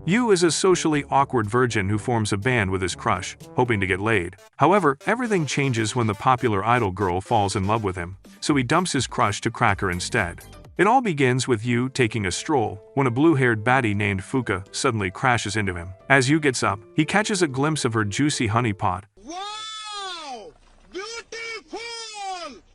Yu is a socially awkward virgin who forms a band with his crush, hoping to get laid. However, everything changes when the popular idol girl falls in love with him, so he dumps his crush to crack her instead. It all begins with Yu taking a stroll, when a blue-haired baddie named Fuka suddenly crashes into him. As Yu gets up, he catches a glimpse of her juicy honey pot. Wow! Beautiful!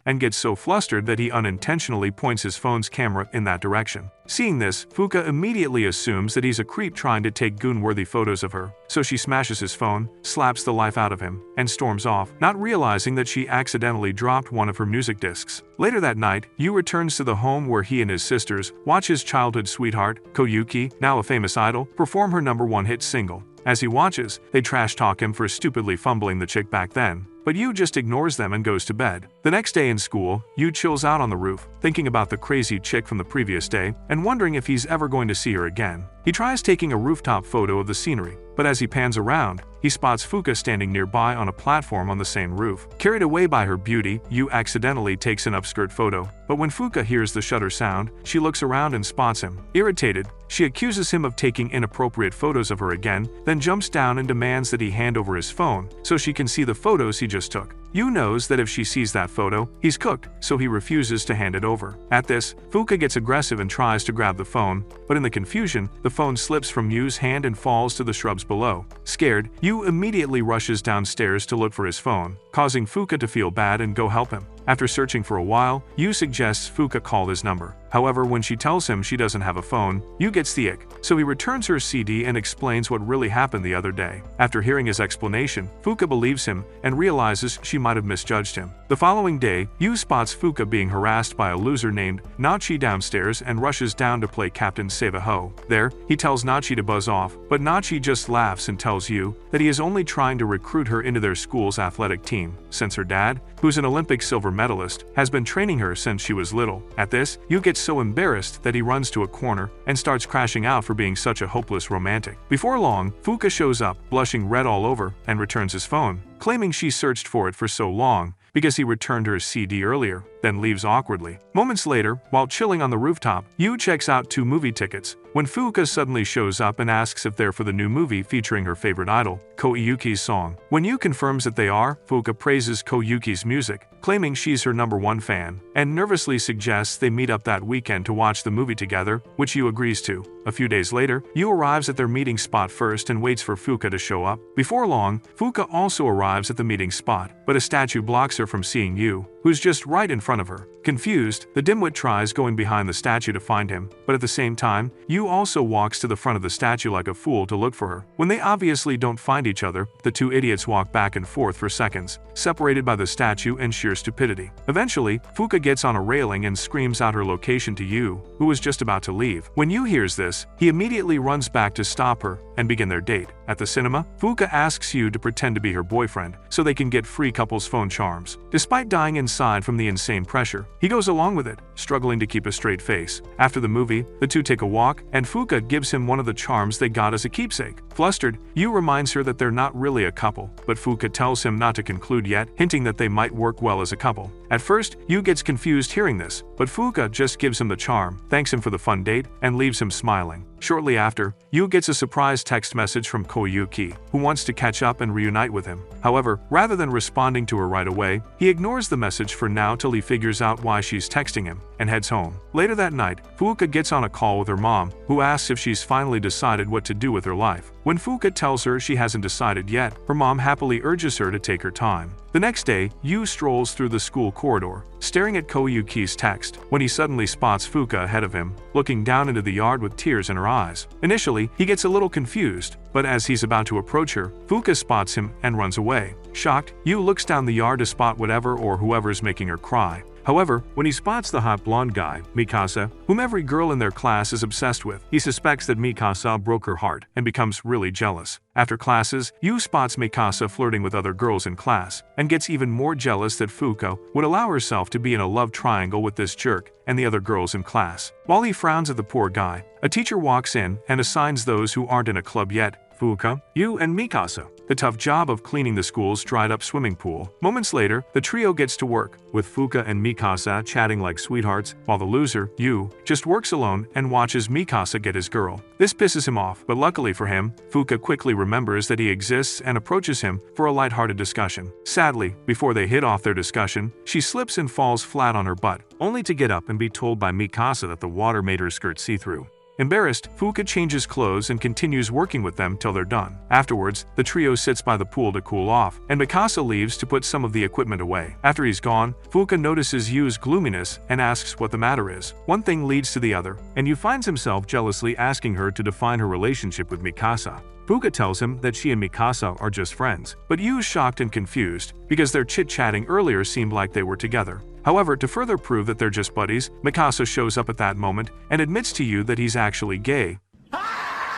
And gets so flustered that he unintentionally points his phone's camera in that direction. Seeing this, Fuka immediately assumes that he's a creep trying to take goon-worthy photos of her, so she smashes his phone, slaps the life out of him, and storms off, not realizing that she accidentally dropped one of her music discs. Later that night, Yu returns to the home where he and his sisters watch his childhood sweetheart, Koyuki, now a famous idol, perform her #1 hit single. As he watches, they trash-talk him for stupidly fumbling the chick back then, but Yu just ignores them and goes to bed. The next day in school, Yu chills out on the roof, thinking about the crazy chick from the previous day and wondering if he's ever going to see her again. He tries taking a rooftop photo of the scenery, but as he pans around, he spots Fuka standing nearby on a platform on the same roof. Carried away by her beauty, Yu accidentally takes an upskirt photo, but when Fuka hears the shutter sound, she looks around and spots him. Irritated, she accuses him of taking inappropriate photos of her again, then jumps down and demands that he hand over his phone so she can see the photos he just took. Yu knows that if she sees that photo, he's cooked, so he refuses to hand it over. At this, Fuka gets aggressive and tries to grab the phone, but in the confusion, the phone slips from Yu's hand and falls to the shrubs below. Scared, Yu immediately rushes downstairs to look for his phone, causing Fuka to feel bad and go help him. After searching for a while, Yu suggests Fuka call his number. However, when she tells him she doesn't have a phone, Yu gets the ick, so he returns her CD and explains what really happened the other day. After hearing his explanation, Fuka believes him and realizes she might have misjudged him. The following day, Yu spots Fuka being harassed by a loser named Nachi downstairs and rushes down to play Captain Save-A-Ho. There, he tells Nachi to buzz off, but Nachi just laughs and tells Yu that he is only trying to recruit her into their school's athletic team, since her dad, who's an Olympic silver medalist, has been training her since she was little. At this, Yu gets so embarrassed that he runs to a corner and starts crashing out for being such a hopeless romantic. Before long, Fuka shows up, blushing red all over, and returns his phone, claiming she searched for it for so long because he returned her CD earlier, then leaves awkwardly. Moments later, while chilling on the rooftop, Yu checks out 2 movie tickets, when Fuka suddenly shows up and asks if they're for the new movie featuring her favorite idol, Koyuki's song. When Yu confirms that they are, Fuka praises Koyuki's music, claiming she's her #1 fan, and nervously suggests they meet up that weekend to watch the movie together, which Yu agrees to. A few days later, Yu arrives at their meeting spot first and waits for Fuka to show up. Before long, Fuka also arrives at the meeting spot, but a statue blocks her from seeing Yu, who's just right in front of her. Confused, the dimwit tries going behind the statue to find him, but at the same time, Yu also walks to the front of the statue like a fool to look for her. When they obviously don't find each other, the 2 idiots walk back and forth for seconds, separated by the statue and sheer stupidity. Eventually, Fuka gets on a railing and screams out her location to Yu, who was just about to leave. When Yu hears this, he immediately runs back to stop her and begin their date. At the cinema, Fuka asks Yu to pretend to be her boyfriend so they can get free couples phone charms. Despite dying inside from the insane pressure, he goes along with it, struggling to keep a straight face. After the movie, the 2 take a walk, and Fuka gives him one of the charms they got as a keepsake. Flustered, Yu reminds her that they're not really a couple, but Fuka tells him not to conclude yet, hinting that they might work well as a couple. At first, Yu gets confused hearing this, but Fuka just gives him the charm, thanks him for the fun date, and leaves him smiling. Shortly after, Yu gets a surprise text message from Koyuki, who wants to catch up and reunite with him. However, rather than responding to her right away, he ignores the message for now till he figures out why she's texting him, and heads home. Later that night, Fuka gets on a call with her mom, who asks if she's finally decided what to do with her life. When Fuka tells her she hasn't decided yet, her mom happily urges her to take her time. The next day, Yu strolls through the school corridor, staring at Koyuki's text, when he suddenly spots Fuka ahead of him, looking down into the yard with tears in her eyes. Initially, he gets a little confused, but as he's about to approach her, Fuka spots him and runs away. Shocked, Yu looks down the yard to spot whatever or whoever's making her cry. However, when he spots the hot blonde guy, Mikasa, whom every girl in their class is obsessed with, he suspects that Mikasa broke her heart and becomes really jealous. After classes, Yu spots Mikasa flirting with other girls in class and gets even more jealous that Fuka would allow herself to be in a love triangle with this jerk and the other girls in class. While he frowns at the poor guy, a teacher walks in and assigns those who aren't in a club yet, Fuka, Yu, and Mikasa. the tough job of cleaning the school's dried-up swimming pool. Moments later, the trio gets to work, with Fuka and Mikasa chatting like sweethearts, while the loser, Yu, just works alone and watches Mikasa get his girl. This pisses him off, but luckily for him, Fuka quickly remembers that he exists and approaches him for a lighthearted discussion. Sadly, before they hit off their discussion, she slips and falls flat on her butt, only to get up and be told by Mikasa that the water made her skirt see-through. Embarrassed, Fuka changes clothes and continues working with them till they're done. Afterwards, the trio sits by the pool to cool off, and Mikasa leaves to put some of the equipment away. After he's gone, Fuka notices Yu's gloominess and asks what the matter is. One thing leads to the other, and Yu finds himself jealously asking her to define her relationship with Mikasa. Fuka tells him that she and Mikasa are just friends, but Yu's shocked and confused because their chit-chatting earlier seemed like they were together. However, to further prove that they're just buddies, Mikasa shows up at that moment and admits to Yu that he's actually gay,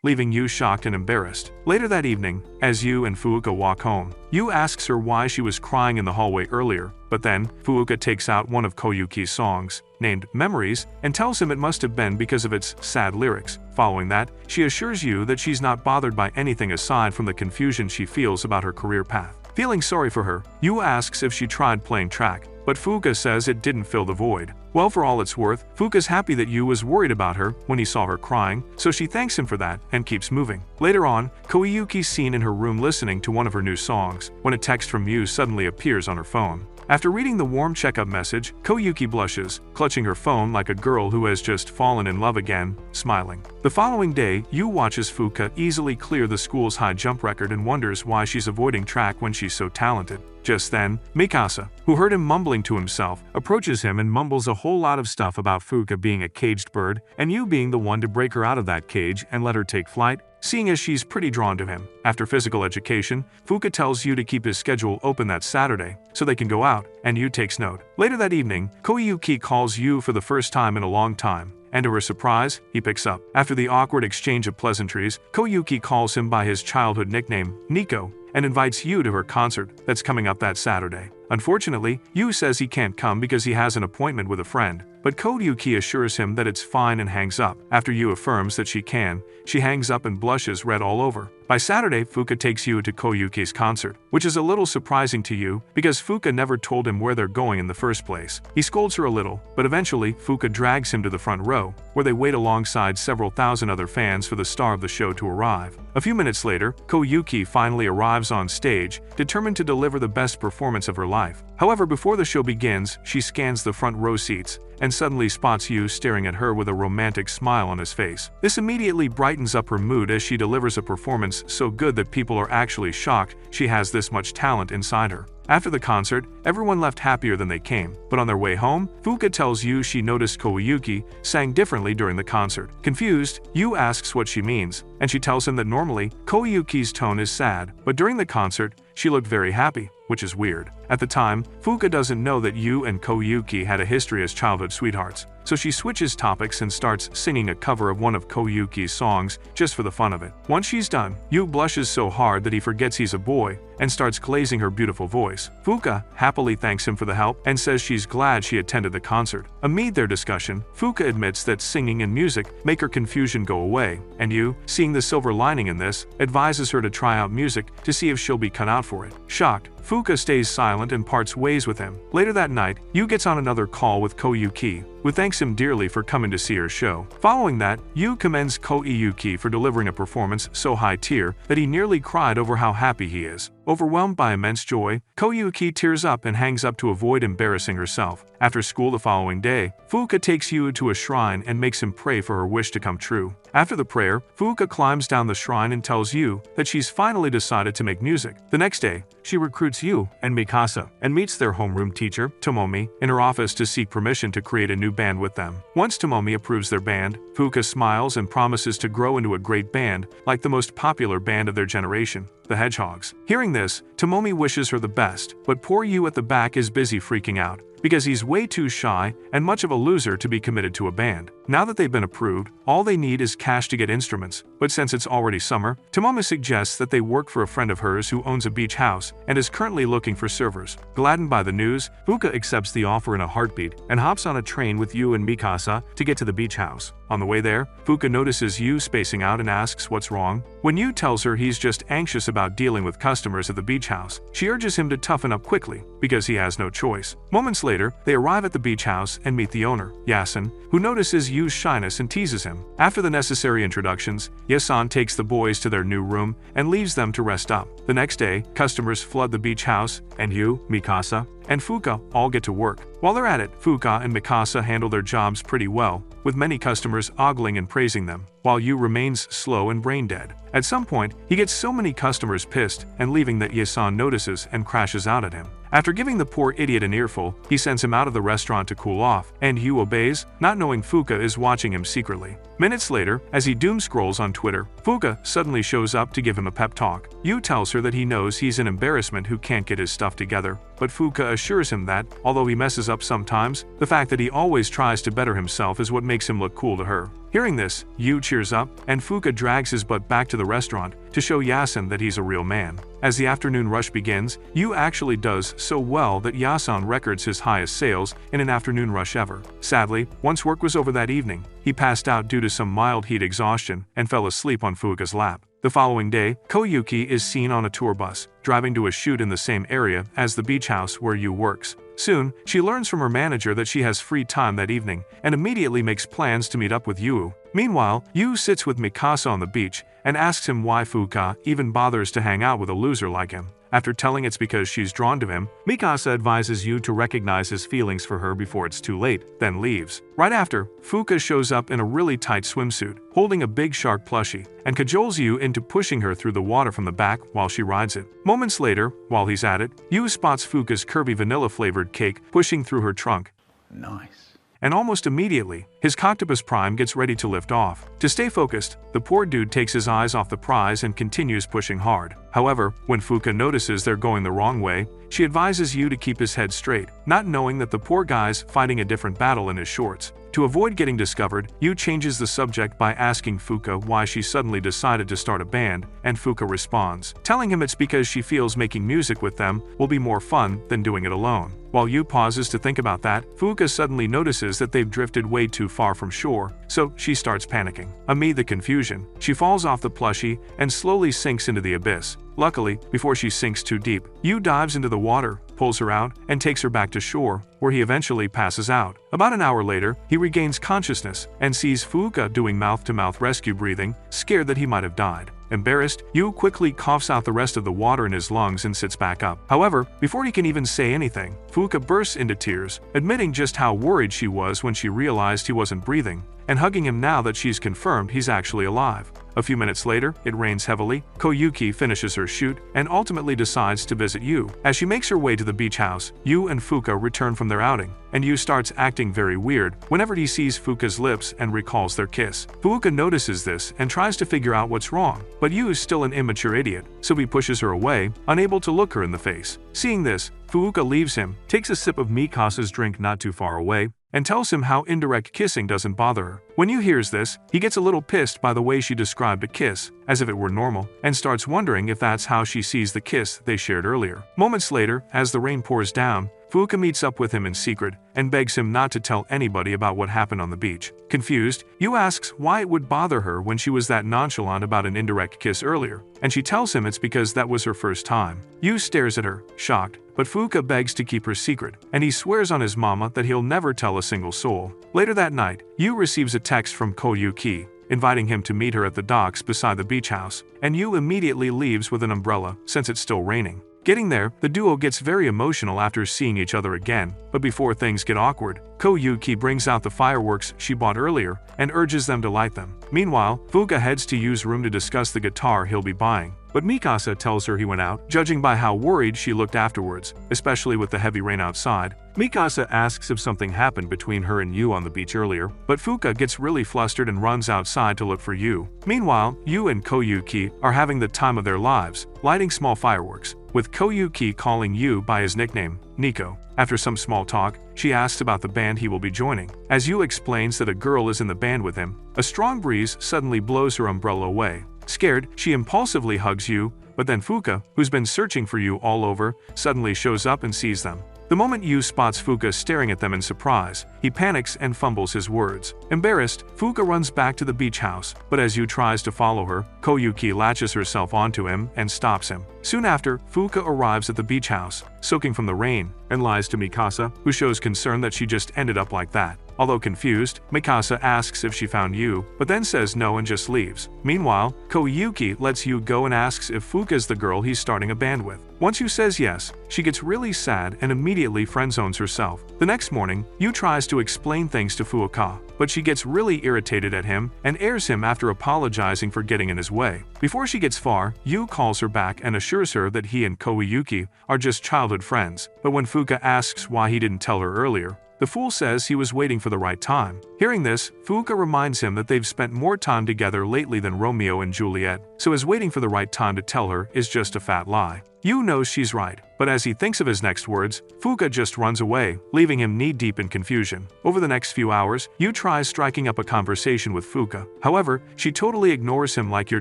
leaving Yu shocked and embarrassed. Later that evening, as Yu and Fuka walk home, Yu asks her why she was crying in the hallway earlier, but then Fuka takes out one of Koyuki's songs, named Memories, and tells him it must have been because of its sad lyrics. Following that, she assures Yu that she's not bothered by anything aside from the confusion she feels about her career path. Feeling sorry for her, Yu asks if she tried playing track, but Fuka says it didn't fill the void. Well, for all it's worth, Fuka's happy that Yu was worried about her when he saw her crying, so she thanks him for that and keeps moving. Later on, Koyuki's seen in her room listening to one of her new songs, when a text from Yu suddenly appears on her phone. After reading the warm checkup message, Koyuki blushes, clutching her phone like a girl who has just fallen in love again, smiling. The following day, Yu watches Fuka easily clear the school's high jump record and wonders why she's avoiding track when she's so talented. Just then, Mikasa, who heard him mumbling to himself, approaches him and mumbles a whole lot of stuff about Fuka being a caged bird and Yu being the one to break her out of that cage and let her take flight, seeing as she's pretty drawn to him. After physical education, Fuka tells Yu to keep his schedule open that Saturday so they can go out, and Yu takes note. Later that evening, Koyuki calls Yu for the first time in a long time, and to her surprise, he picks up. After the awkward exchange of pleasantries, Koyuki calls him by his childhood nickname, Nico, and invites Yu to her concert that's coming up that Saturday. Unfortunately, Yu says he can't come because he has an appointment with a friend, but Koyuki assures him that it's fine and hangs up. After Yu affirms that she can, she hangs up and blushes red all over. By Saturday, Fuka takes Yu to Koyuki's concert, which is a little surprising to Yu because Fuka never told him where they're going in the first place. He scolds her a little, but eventually Fuka drags him to the front row, where they wait alongside several thousand other fans for the star of the show to arrive. A few minutes later, Koyuki finally arrives on stage, determined to deliver the best performance of her life. However, before the show begins, she scans the front row seats and suddenly spots Yu staring at her with a romantic smile on his face. This immediately brightens up her mood as she delivers a performance so good that people are actually shocked she has this much talent inside her. After the concert, everyone left happier than they came, but on their way home, Fuka tells Yu she noticed Koyuki sang differently during the concert. Confused, Yu asks what she means, and she tells him that normally, Koyuki's tone is sad, but during the concert, she looked very happy, which is weird. At the time, Fuka doesn't know that Yu and Koyuki had a history as childhood sweethearts, so she switches topics and starts singing a cover of one of Koyuki's songs just for the fun of it. Once she's done, Yu blushes so hard that he forgets he's a boy and starts glazing her beautiful voice. Fuka happily thanks him for the help and says she's glad she attended the concert. Amid their discussion, Fuka admits that singing and music make her confusion go away, and Yu, seeing the silver lining in this, advises her to try out music to see if she'll be cut out for it. Shocked, Fuka stays silent and parts ways with him. Later that night, Yu gets on another call with Koyuki, who thanks him dearly for coming to see her show. Following that, Yu commends Koyuki for delivering a performance so high tier that he nearly cried over how happy he is. Overwhelmed by immense joy, Koyuki tears up and hangs up to avoid embarrassing herself. After school the following day, Fuka takes Yu to a shrine and makes him pray for her wish to come true. After the prayer, Fuka climbs down the shrine and tells Yu that she's finally decided to make music. The next day, she recruits Yu and Mikasa and meets their homeroom teacher, Tomomi, in her office to seek permission to create a new band with them. Once Tomomi approves their band, Fuka smiles and promises to grow into a great band like the most popular band of their generation, the Hedgehogs. Hearing this, Tomomi wishes her the best, but poor Yu at the back is busy freaking out. because he's way too shy and much of a loser to be committed to a band. Now that they've been approved, all they need is cash to get instruments, but since it's already summer, Tomomi suggests that they work for a friend of hers who owns a beach house and is currently looking for servers. Gladdened by the news, Fuka accepts the offer in a heartbeat and hops on a train with Yu and Mikasa to get to the beach house. On the way there, Fuka notices Yu spacing out and asks what's wrong. When Yu tells her he's just anxious about dealing with customers at the beach house, she urges him to toughen up quickly, because he has no choice. Moments later, they arrive at the beach house and meet the owner, Yasun, who notices Yu's shyness and teases him. After the necessary introductions, Yasun takes the boys to their new room and leaves them to rest up. The next day, customers flood the beach house, and Yu, Mikasa, and Fuka all get to work. While they're at it, Fuka and Mikasa handle their jobs pretty well, with many customers ogling and praising them, while Yu remains slow and brain-dead. At some point, he gets so many customers pissed and leaving that Yasun notices and crashes out at him. After giving the poor idiot an earful, he sends him out of the restaurant to cool off, and Yu obeys, not knowing Fuka is watching him secretly. Minutes later, as he doom scrolls on Twitter, Fuka suddenly shows up to give him a pep talk. Yu tells her that he knows he's an embarrassment who can't get his stuff together, but Fuka assures him that, although he messes up sometimes, the fact that he always tries to better himself is what makes him look cool to her. Hearing this, Yu cheers up, and Fuka drags his butt back to the restaurant to show Yasun that he's a real man. As the afternoon rush begins, Yu actually does so well that Yasun records his highest sales in an afternoon rush ever. Sadly, once work was over that evening, he passed out due to some mild heat exhaustion and fell asleep on Fuka's lap. The following day, Koyuki is seen on a tour bus, driving to a shoot in the same area as the beach house where Yu works. Soon, she learns from her manager that she has free time that evening and immediately makes plans to meet up with Yu. Meanwhile, Yu sits with Mikasa on the beach and asks him why Fuka even bothers to hang out with a loser like him. After telling it's because she's drawn to him, Mikasa advises Yu to recognize his feelings for her before it's too late, then leaves. Right after, Fuka shows up in a really tight swimsuit, holding a big shark plushie, and cajoles Yu into pushing her through the water from the back while she rides it. Moments later, while he's at it, Yu spots Fuka's curvy vanilla-flavored cake pushing through her trunk. Nice. And almost immediately, his Coctopus Prime gets ready to lift off. To stay focused, the poor dude takes his eyes off the prize and continues pushing hard. However, when Fuka notices they're going the wrong way, she advises Yu to keep his head straight, not knowing that the poor guy's fighting a different battle in his shorts. To avoid getting discovered, Yu changes the subject by asking Fuka why she suddenly decided to start a band, and Fuka responds, telling him it's because she feels making music with them will be more fun than doing it alone. While Yu pauses to think about that, Fuka suddenly notices that they've drifted way too far from shore, so she starts panicking. Amid the confusion, she falls off the plushie and slowly sinks into the abyss. Luckily, before she sinks too deep, Yu dives into the water, pulls her out, and takes her back to shore, where he eventually passes out. About an hour later, he regains consciousness and sees Fuka doing mouth-to-mouth rescue breathing, scared that he might have died. Embarrassed, Yu quickly coughs out the rest of the water in his lungs and sits back up. However, before he can even say anything, Fuka bursts into tears, admitting just how worried she was when she realized he wasn't breathing, and hugging him now that she's confirmed he's actually alive. A few minutes later, it rains heavily, Koyuki finishes her shoot, and ultimately decides to visit Yu. As she makes her way to the beach house, Yu and Fuka return from their outing, and Yu starts acting very weird whenever he sees Fuka's lips and recalls their kiss. Fuka notices this and tries to figure out what's wrong, but Yu is still an immature idiot, so he pushes her away, unable to look her in the face. Seeing this, Fuka leaves him, takes a sip of Mikasa's drink not too far away, and tells him how indirect kissing doesn't bother her. When Yu hears this, he gets a little pissed by the way she described a kiss, as if it were normal, and starts wondering if that's how she sees the kiss they shared earlier. Moments later, as the rain pours down, Fuka meets up with him in secret and begs him not to tell anybody about what happened on the beach. Confused, Yu asks why it would bother her when she was that nonchalant about an indirect kiss earlier, and she tells him it's because that was her first time. Yu stares at her, shocked, but Fuka begs to keep her secret, and he swears on his mama that he'll never tell a single soul. Later that night, Yu receives a text from Koyuki, inviting him to meet her at the docks beside the beach house, and Yu immediately leaves with an umbrella since it's still raining. Getting there, the duo gets very emotional after seeing each other again, but before things get awkward, Koyuki brings out the fireworks she bought earlier and urges them to light them. Meanwhile, Fuka heads to Yu's room to discuss the guitar he'll be buying, but Mikasa tells her he went out, judging by how worried she looked afterwards, especially with the heavy rain outside. Mikasa asks if something happened between her and Yu on the beach earlier, but Fuka gets really flustered and runs outside to look for Yu. Meanwhile, Yu and Koyuki are having the time of their lives, lighting small fireworks, with Koyuki calling Yu by his nickname, Nico. After some small talk, she asks about the band he will be joining. As Yu explains that a girl is in the band with him, a strong breeze suddenly blows her umbrella away. Scared, she impulsively hugs Yu, but then Fuka, who's been searching for Yu all over, suddenly shows up and sees them. The moment Yu spots Fuka staring at them in surprise, he panics and fumbles his words. Embarrassed, Fuka runs back to the beach house, but as Yu tries to follow her, Koyuki latches herself onto him and stops him. Soon after, Fuka arrives at the beach house, soaking from the rain, and lies to Mikasa, who shows concern that she just ended up like that. Although confused, Mikasa asks if she found Yu, but then says no and just leaves. Meanwhile, Koyuki lets Yu go and asks if Fuka is the girl he's starting a band with. Once Yu says yes, she gets really sad and immediately friendzones herself. The next morning, Yu tries to explain things to Fuka, but she gets really irritated at him and airs him after apologizing for getting in his way. Before she gets far, Yu calls her back and assures her that he and Koyuki are just childhood friends, but when Fuka asks why he didn't tell her earlier, the fool says he was waiting for the right time. Hearing this, Fuka reminds him that they've spent more time together lately than Romeo and Juliet, so his waiting for the right time to tell her is just a fat lie. Yu knows she's right, but as he thinks of his next words, Fuka just runs away, leaving him knee-deep in confusion. Over the next few hours, Yu tries striking up a conversation with Fuka. However, she totally ignores him like your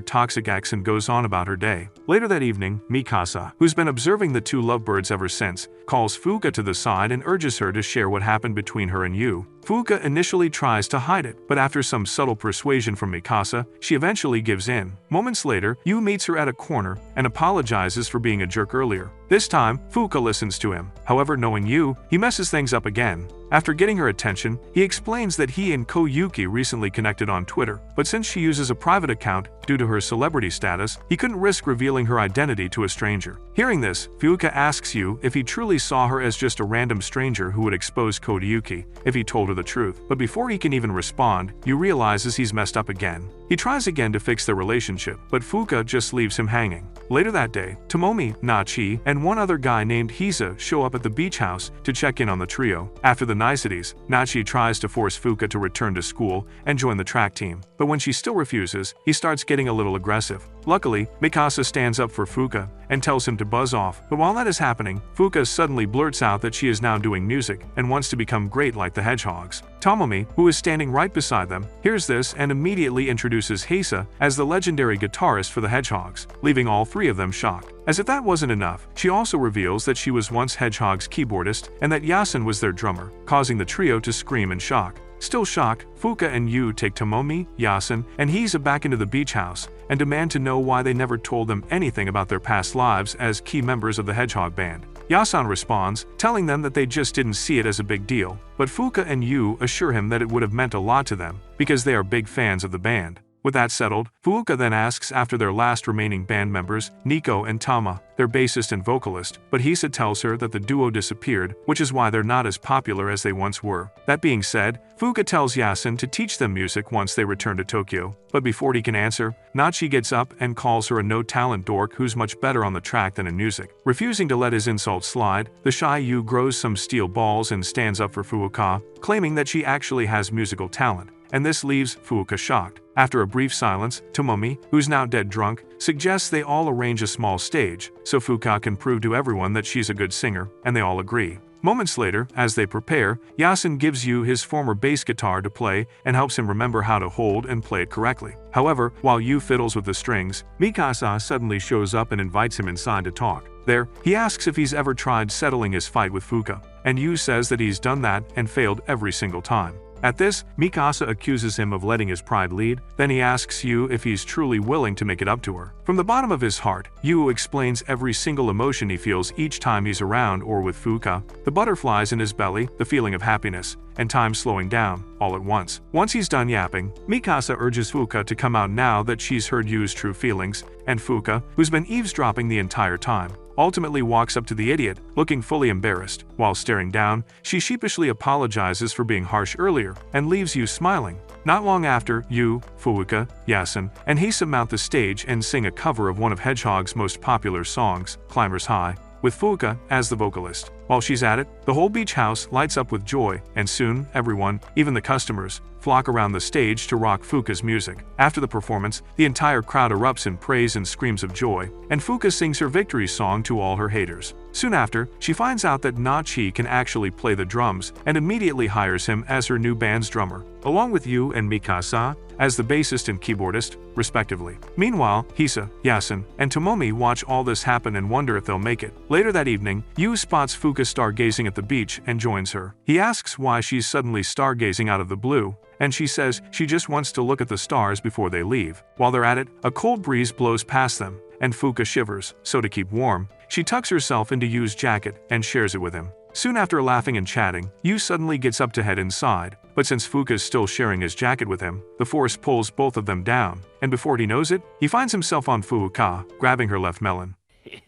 toxic ex and goes on about her day. Later that evening, Mikasa, who's been observing the two lovebirds ever since, calls Fuka to the side and urges her to share what happened between her and Yu. Fuka initially tries to hide it, but after some subtle persuasion from Mikasa, she eventually gives in. Moments later, Yu meets her at a corner and apologizes for being a jerk earlier. This time, Fuka listens to him. However, knowing Yu, he messes things up again. After getting her attention, he explains that he and Koyuki recently connected on Twitter, but since she uses a private account due to her celebrity status, he couldn't risk revealing her identity to a stranger. Hearing this, Fuka asks Yu if he truly saw her as just a random stranger who would expose Koyuki if he told her the truth, but before he can even respond, Yu realizes he's messed up again. He tries again to fix their relationship, but Fuka just leaves him hanging. Later that day, Tomomi, Nachi, and one other guy named Hisa show up at the beach house to check in on the trio. After the niceties, Nachi tries to force Fuka to return to school and join the track team, but when she still refuses, he starts getting a little aggressive. Luckily, Mikasa stands up for Fuka and tells him to buzz off, but while that is happening, Fuka suddenly blurts out that she is now doing music and wants to become great like the Hedgehogs. Tomomi, who is standing right beside them, hears this and immediately introduces Hisa as the legendary guitarist for the Hedgehogs, leaving all three of them shocked. As if that wasn't enough, she also reveals that she was once Hedgehog's keyboardist and that Yasen was their drummer, causing the trio to scream in shock. Still shocked, Fuka and Yu take Tomomi, Yasen, and Hisa back into the beach house and demand to know why they never told them anything about their past lives as key members of the Hedgehog band. Yasen responds, telling them that they just didn't see it as a big deal, but Fuka and Yu assure him that it would have meant a lot to them because they are big fans of the band. With that settled, Fuka then asks after their last remaining band members, Nico and Tama, their bassist and vocalist, but Hisa tells her that the duo disappeared, which is why they're not as popular as they once were. That being said, Fuka tells Yasen to teach them music once they return to Tokyo, but before he can answer, Nachi gets up and calls her a no-talent dork who's much better on the track than in music. Refusing to let his insult slide, the shy Yu grows some steel balls and stands up for Fuka, claiming that she actually has musical talent, and this leaves Fuka shocked. After a brief silence, Tomomi, who's now dead drunk, suggests they all arrange a small stage so Fuka can prove to everyone that she's a good singer, and they all agree. Moments later, as they prepare, Yasen gives Yu his former bass guitar to play and helps him remember how to hold and play it correctly. However, while Yu fiddles with the strings, Mikasa suddenly shows up and invites him inside to talk. There, he asks if he's ever tried settling his fight with Fuka, and Yu says that he's done that and failed every single time. At this, Mikasa accuses him of letting his pride lead, then he asks Yu if he's truly willing to make it up to her. From the bottom of his heart, Yu explains every single emotion he feels each time he's around or with Fuka, the butterflies in his belly, the feeling of happiness, and time slowing down, all at once. Once he's done yapping, Mikasa urges Fuka to come out now that she's heard Yu's true feelings, and Fuka, who's been eavesdropping the entire time, ultimately walks up to the idiot, looking fully embarrassed. While staring down, she sheepishly apologizes for being harsh earlier, and leaves Yu smiling. Not long after, Yu, Fuka, Yasen, and Hisa mount the stage and sing a cover of one of Hedgehog's most popular songs, Climbers High, with Fuka as the vocalist. While she's at it, The whole beach house lights up with joy, and soon, everyone, even the customers, flock around the stage to rock Fuka's music. After the performance, the entire crowd erupts in praise and screams of joy, and Fuka sings her victory song to all her haters. Soon after, she finds out that Na-chi can actually play the drums and immediately hires him as her new band's drummer, along with Yu and Mikasa as the bassist and keyboardist, respectively. Meanwhile, Hisa, Yasen, and Tomomi watch all this happen and wonder if they'll make it. Later that evening, Yu spots Fuka stargazing at the beach and joins her. He asks why she's suddenly stargazing out of the blue, and she says she just wants to look at the stars before they leave. While they're at it, a cold breeze blows past them, and Fuka shivers, so to keep warm, she tucks herself into Yu's jacket and shares it with him. Soon after laughing and chatting, Yu suddenly gets up to head inside, but since Fuka's still sharing his jacket with him, the force pulls both of them down, and before he knows it, he finds himself on Fuka, grabbing her left melon.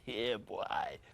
Yeah, boy.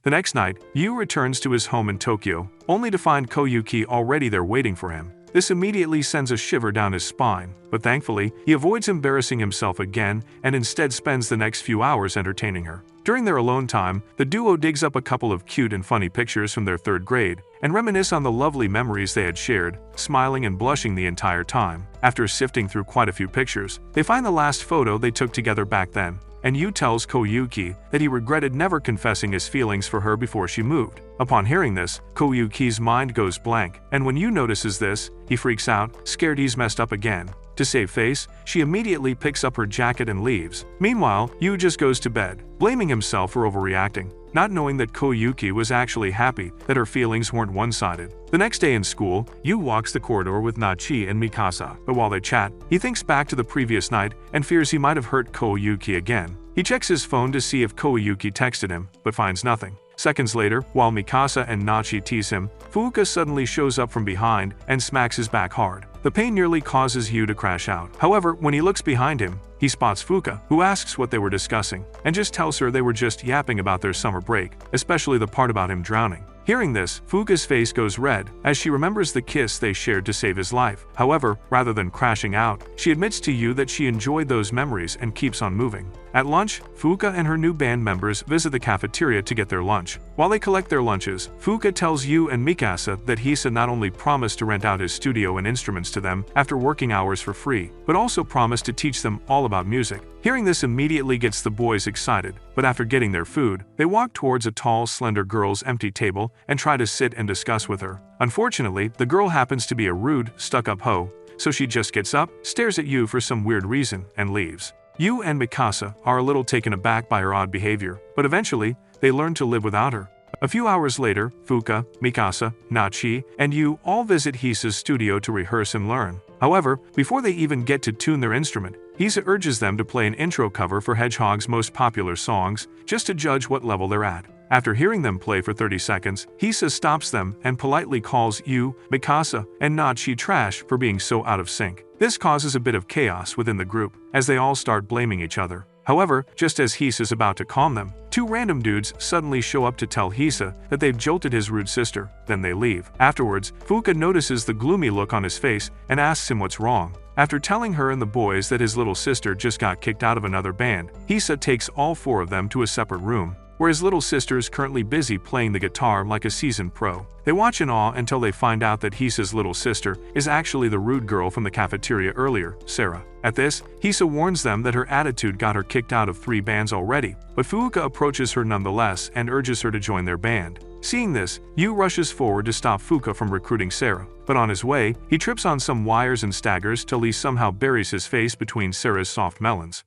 The next night, Yu returns to his home in Tokyo, only to find Koyuki already there waiting for him. This immediately sends a shiver down his spine, but thankfully, he avoids embarrassing himself again and instead spends the next few hours entertaining her. During their alone time, the duo digs up a couple of cute and funny pictures from their 3rd grade and reminisce on the lovely memories they had shared, smiling and blushing the entire time. After sifting through quite a few pictures, they find the last photo they took together back then, and Yu tells Koyuki that he regretted never confessing his feelings for her before she moved. Upon hearing this, Koyuki's mind goes blank, and when Yu notices this, he freaks out, scared he's messed up again. To save face, she immediately picks up her jacket and leaves. Meanwhile, Yu just goes to bed, blaming himself for overreacting, not knowing that Koyuki was actually happy that her feelings weren't one-sided. The next day in school, Yu walks the corridor with Na-chi and Mikasa, but while they chat, he thinks back to the previous night and fears he might have hurt Koyuki again. He checks his phone to see if Koyuki texted him, but finds nothing. Seconds later, while Mikasa and Na-chi tease him, Fuka suddenly shows up from behind and smacks his back hard. The pain nearly causes Yu to crash out. However, when he looks behind him, he spots Fuka, who asks what they were discussing, and just tells her they were just yapping about their summer break, especially the part about him drowning. Hearing this, Fuka's face goes red, as she remembers the kiss they shared to save his life. However, rather than crashing out, she admits to Yu that she enjoyed those memories and keeps on moving. At lunch, Fuka and her new band members visit the cafeteria to get their lunch. While they collect their lunches, Fuka tells Yu and Mikasa that Hisa not only promised to rent out his studio and instruments to them after working hours for free, but also promised to teach them all about music. Hearing this immediately gets the boys excited, but after getting their food, they walk towards a tall, slender girl's empty table and try to sit and discuss with her. Unfortunately, the girl happens to be a rude, stuck-up hoe, so she just gets up, stares at Yu for some weird reason, and leaves. Yu and Mikasa are a little taken aback by her odd behavior, but eventually, they learn to live without her. A few hours later, Fuka, Mikasa, Na-chi, and Yu all visit Hisa's studio to rehearse and learn. However, before they even get to tune their instrument, Hisa urges them to play an intro cover for Hedgehog's most popular songs, just to judge what level they're at. After hearing them play for 30 seconds, Hisa stops them and politely calls Yu, Mikasa, and Na-chi trash for being so out of sync. This causes a bit of chaos within the group, as they all start blaming each other. However, just as Hisa's about to calm them, two random dudes suddenly show up to tell Hisa that they've jolted his rude sister, then they leave. Afterwards, Fuka notices the gloomy look on his face and asks him what's wrong. After telling her and the boys that his little sister just got kicked out of another band, Hisa takes all four of them to a separate room, where his little sister is currently busy playing the guitar like a seasoned pro. They watch in awe until they find out that Hisa's little sister is actually the rude girl from the cafeteria earlier, Sarah. At this, Hisa warns them that her attitude got her kicked out of 3 bands already, but Fuka approaches her nonetheless and urges her to join their band. Seeing this, Yu rushes forward to stop Fuka from recruiting Sarah, but on his way, he trips on some wires and staggers till he somehow buries his face between Sarah's soft melons.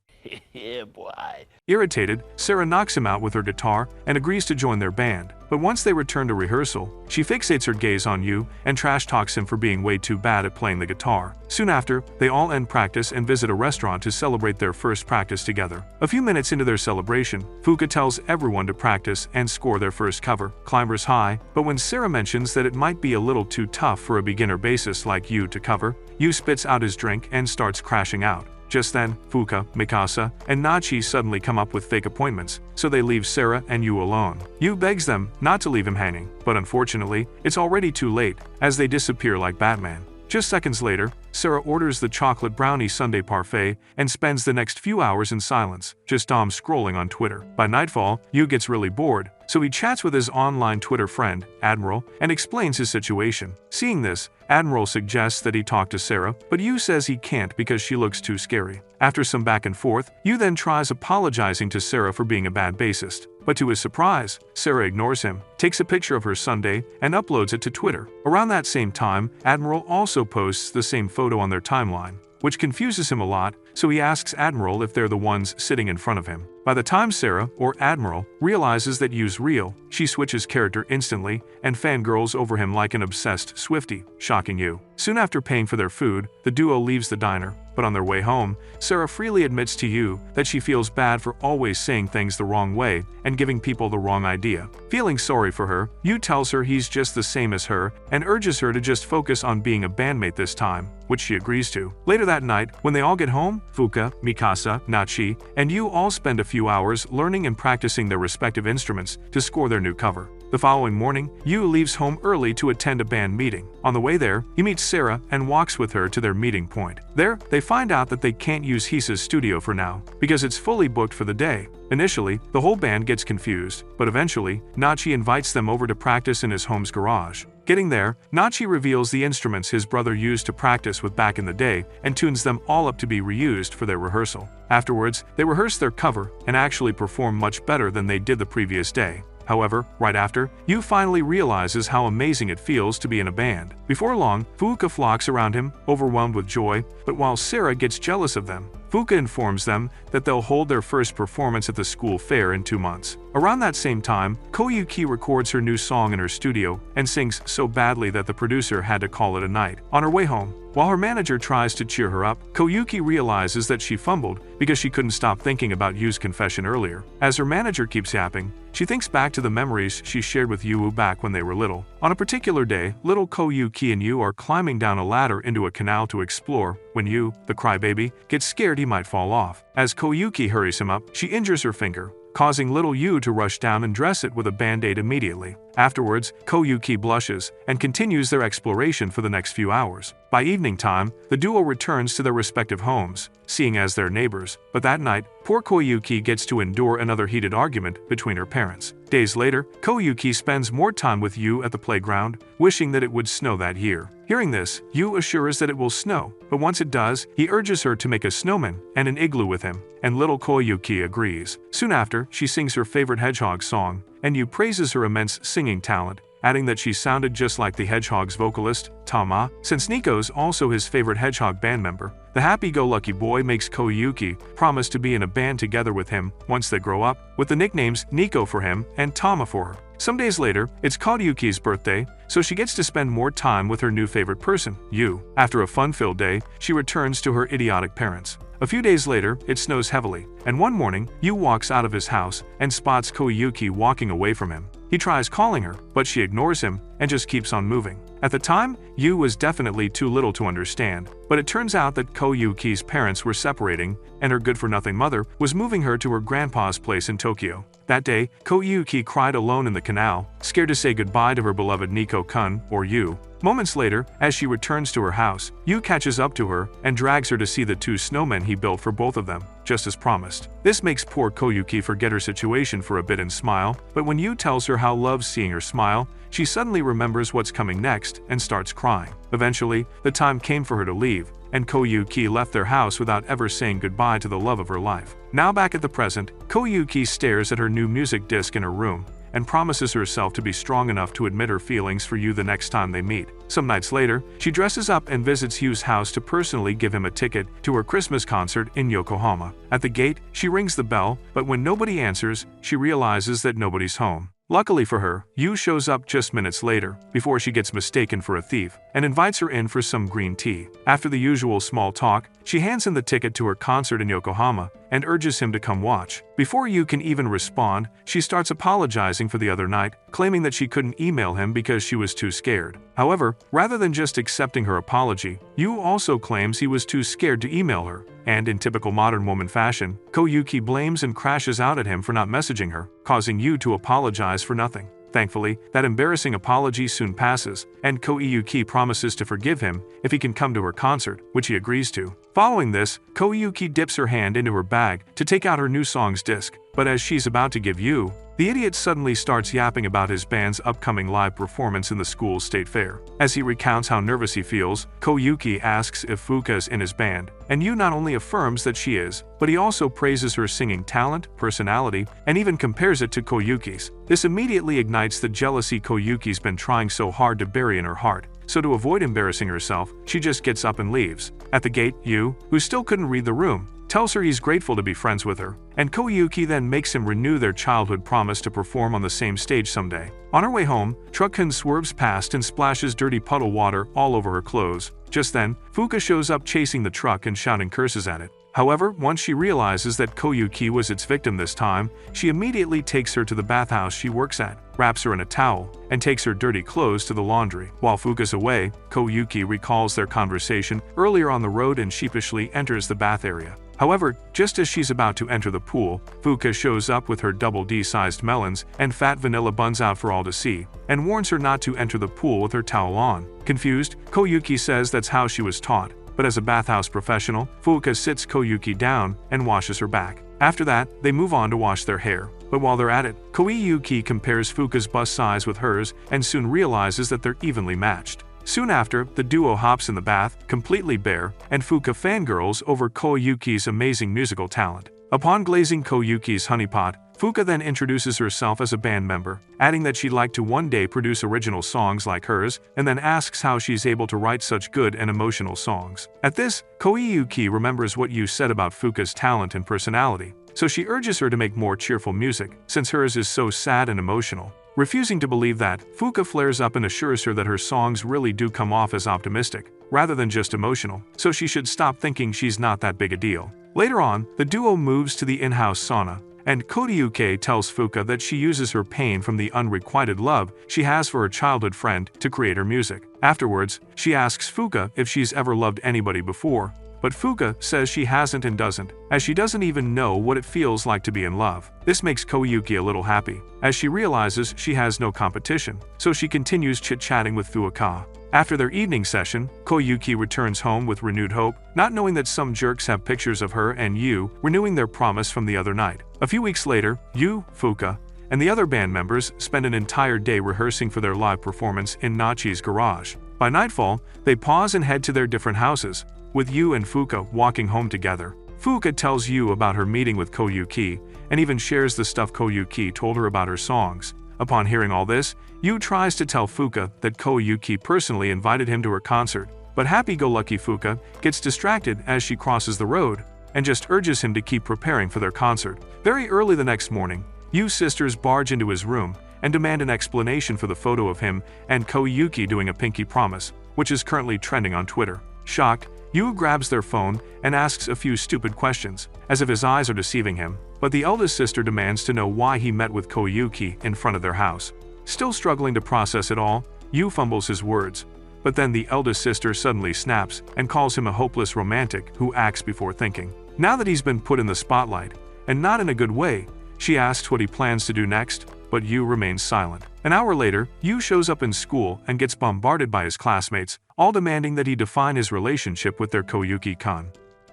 Yeah, boy. Irritated, Sarah knocks him out with her guitar and agrees to join their band, but once they return to rehearsal, she fixates her gaze on Yu and trash talks him for being way too bad at playing the guitar. Soon after, they all end practice and visit a restaurant to celebrate their first practice together. A few minutes into their celebration, Fuka tells everyone to practice and score their first cover, Climbers High, but when Sarah mentions that it might be a little too tough for a beginner bassist like Yu to cover, Yu spits out his drink and starts crashing out. Just then, Fuka, Mikasa, and Na-chi suddenly come up with fake appointments, so they leave Sarah and Yu alone. Yu begs them not to leave him hanging, but unfortunately, it's already too late, as they disappear like Batman. Just seconds later, Sarah orders the chocolate brownie sundae parfait and spends the next few hours in silence, just scrolling on Twitter. By nightfall, Yu gets really bored, so he chats with his online Twitter friend, Admiral, and explains his situation. Seeing this, Admiral suggests that he talk to Sarah, but Yu says he can't because she looks too scary. After some back and forth, Yu then tries apologizing to Sarah for being a bad bassist. But to his surprise, Sarah ignores him, takes a picture of her sundae, and uploads it to Twitter. Around that same time, Admiral also posts the same photo on their timeline, which confuses him a lot, so he asks Admiral if they're the ones sitting in front of him. By the time Sarah, or Admiral, realizes that Yu's real, she switches character instantly and fangirls over him like an obsessed Swiftie, shocking Yu. Soon after paying for their food, the duo leaves the diner, but on their way home, Sarah freely admits to Yu that she feels bad for always saying things the wrong way and giving people the wrong idea. Feeling sorry for her, Yu tells her he's just the same as her and urges her to just focus on being a bandmate this time, which she agrees to. Later that night, when they all get home, Fuka, Mikasa, Nachi, and Yu all spend a few hours learning and practicing their respective instruments to score their new cover. The following morning, Yu leaves home early to attend a band meeting. On the way there, he meets Sarah and walks with her to their meeting point. There, they find out that they can't use Hisa's studio for now, because it's fully booked for the day. Initially, the whole band gets confused, but eventually, Nachi invites them over to practice in his home's garage. Getting there, Nachi reveals the instruments his brother used to practice with back in the day and tunes them all up to be reused for their rehearsal. Afterwards, they rehearse their cover and actually perform much better than they did the previous day. However, right after, Yu finally realizes how amazing it feels to be in a band. Before long, Fuka flocks around him, overwhelmed with joy, but while Sarah gets jealous of them, Fuka informs them that they'll hold their first performance at the school fair in 2 months. Around that same time, Koyuki records her new song in her studio and sings so badly that the producer had to call it a night. On her way home, while her manager tries to cheer her up, Koyuki realizes that she fumbled because she couldn't stop thinking about Yu's confession earlier. As her manager keeps yapping, she thinks back to the memories she shared with Yu back when they were little. On a particular day, little Koyuki and Yu are climbing down a ladder into a canal to explore, when Yu, the crybaby, gets scared he might fall off. As Koyuki hurries him up, she injures her finger, causing little Yu to rush down and dress it with a band-aid immediately. Afterwards, Koyuki blushes and continues their exploration for the next few hours. By evening time, the duo returns to their respective homes, seeing as their neighbors, but that night, poor Koyuki gets to endure another heated argument between her parents. Days later, Koyuki spends more time with Yu at the playground, wishing that it would snow that year. Hearing this, Yu assures that it will snow, but once it does, he urges her to make a snowman and an igloo with him, and little Koyuki agrees. Soon after, she sings her favorite Hedgehog song, and Yu praises her immense singing talent, adding that she sounded just like the Hedgehog's vocalist, Tama. Since Nico's also his favorite Hedgehog band member, the happy-go-lucky boy makes Koyuki promise to be in a band together with him once they grow up, with the nicknames Nico for him and Tama for her. Some days later, it's Koyuki's birthday, so she gets to spend more time with her new favorite person, Yu. After a fun-filled day, she returns to her idiotic parents. A few days later, it snows heavily, and one morning, Yu walks out of his house and spots Koyuki walking away from him. He tries calling her, but she ignores him and just keeps on moving. At the time, Yu was definitely too little to understand, but it turns out that Koyuki's parents were separating, and her good-for-nothing mother was moving her to her grandpa's place in Tokyo. That day, Koyuki cried alone in the canal, scared to say goodbye to her beloved Nico-kun, or Yu. Moments later, as she returns to her house, Yu catches up to her and drags her to see the 2 snowmen he built for both of them, just as promised. This makes poor Koyuki forget her situation for a bit and smile, but when Yu tells her how loves seeing her smile, she suddenly remembers what's coming next and starts crying. Eventually, the time came for her to leave, and Koyuki left their house without ever saying goodbye to the love of her life. Now back at the present, Koyuki stares at her new music disc in her room and promises herself to be strong enough to admit her feelings for Yu the next time they meet. Some nights later, she dresses up and visits Yu's house to personally give him a ticket to her Christmas concert in Yokohama. At the gate, she rings the bell, but when nobody answers, she realizes that nobody's home. Luckily for her, Yu shows up just minutes later, before she gets mistaken for a thief, and invites her in for some green tea. After the usual small talk, she hands him the ticket to her concert in Yokohama and urges him to come watch. Before Yu can even respond, she starts apologizing for the other night, claiming that she couldn't email him because she was too scared. However, rather than just accepting her apology, Yu also claims he was too scared to email her, and in typical modern woman fashion, Koyuki blames and crashes out at him for not messaging her, causing Yu to apologize for nothing. Thankfully, that embarrassing apology soon passes, and Koyuki promises to forgive him if he can come to her concert, which he agrees to. Following this, Koyuki dips her hand into her bag to take out her new song's disc, but as she's about to give Yu, the idiot suddenly starts yapping about his band's upcoming live performance in the school's state fair. As he recounts how nervous he feels, Koyuki asks if Fuka is in his band, and Yu not only affirms that she is, but he also praises her singing talent, personality, and even compares it to Koyuki's. This immediately ignites the jealousy Koyuki's been trying so hard to bury in her heart. So to avoid embarrassing herself, she just gets up and leaves. At the gate, Yu, who still couldn't read the room, tells her he's grateful to be friends with her, and Koyuki then makes him renew their childhood promise to perform on the same stage someday. On her way home, Truck-kun swerves past and splashes dirty puddle water all over her clothes. Just then, Fuka shows up chasing the truck and shouting curses at it. However, once she realizes that Koyuki was its victim this time, she immediately takes her to the bathhouse she works at, wraps her in a towel, and takes her dirty clothes to the laundry. While Fuka's away, Koyuki recalls their conversation earlier on the road and sheepishly enters the bath area. However, just as she's about to enter the pool, Fuka shows up with her double D-sized melons and fat vanilla buns out for all to see, and warns her not to enter the pool with her towel on. Confused, Koyuki says that's how she was taught, but as a bathhouse professional, Fuka sits Koyuki down and washes her back. After that, they move on to wash their hair. But while they're at it, Koyuki compares Fuka's bust size with hers and soon realizes that they're evenly matched. Soon after, the duo hops in the bath, completely bare, and Fuka fangirls over Koyuki's amazing musical talent. Upon glazing Koyuki's honeypot, Fuka then introduces herself as a band member, adding that she'd like to one day produce original songs like hers, and then asks how she's able to write such good and emotional songs. At this, Koyuki remembers what Yu said about Fuka's talent and personality, so she urges her to make more cheerful music, since hers is so sad and emotional. Refusing to believe that, Fuka flares up and assures her that her songs really do come off as optimistic, rather than just emotional, so she should stop thinking she's not that big a deal. Later on, the duo moves to the in-house sauna, and Koyuki tells Fuka that she uses her pain from the unrequited love she has for her childhood friend to create her music. Afterwards, she asks Fuka if she's ever loved anybody before, but Fuka says she hasn't and doesn't, as she doesn't even know what it feels like to be in love. This makes Koyuki a little happy, as she realizes she has no competition, so she continues chit-chatting with Fuka. After their evening session, Koyuki returns home with renewed hope, not knowing that some jerks have pictures of her and Yu renewing their promise from the other night. A few weeks later, Yu, Fuka, and the other band members spend an entire day rehearsing for their live performance in Nachi's garage. By nightfall, they pause and head to their different houses, with Yu and Fuka walking home together. Fuka tells Yu about her meeting with Koyuki, and even shares the stuff Koyuki told her about her songs. Upon hearing all this, Yu tries to tell Fuka that Koyuki personally invited him to her concert, but happy-go-lucky Fuka gets distracted as she crosses the road, and just urges him to keep preparing for their concert. Very early the next morning, Yu's sisters barge into his room and demand an explanation for the photo of him and Koyuki doing a pinky promise, which is currently trending on Twitter. Shocked, Yu grabs their phone and asks a few stupid questions, as if his eyes are deceiving him, but the eldest sister demands to know why he met with Koyuki in front of their house. Still struggling to process it all, Yu fumbles his words, but then the eldest sister suddenly snaps and calls him a hopeless romantic who acts before thinking. Now that he's been put in the spotlight, and not in a good way, she asks what he plans to do next, but Yu remains silent. An hour later, Yu shows up in school and gets bombarded by his classmates, all demanding that he define his relationship with their Koyuki-kun.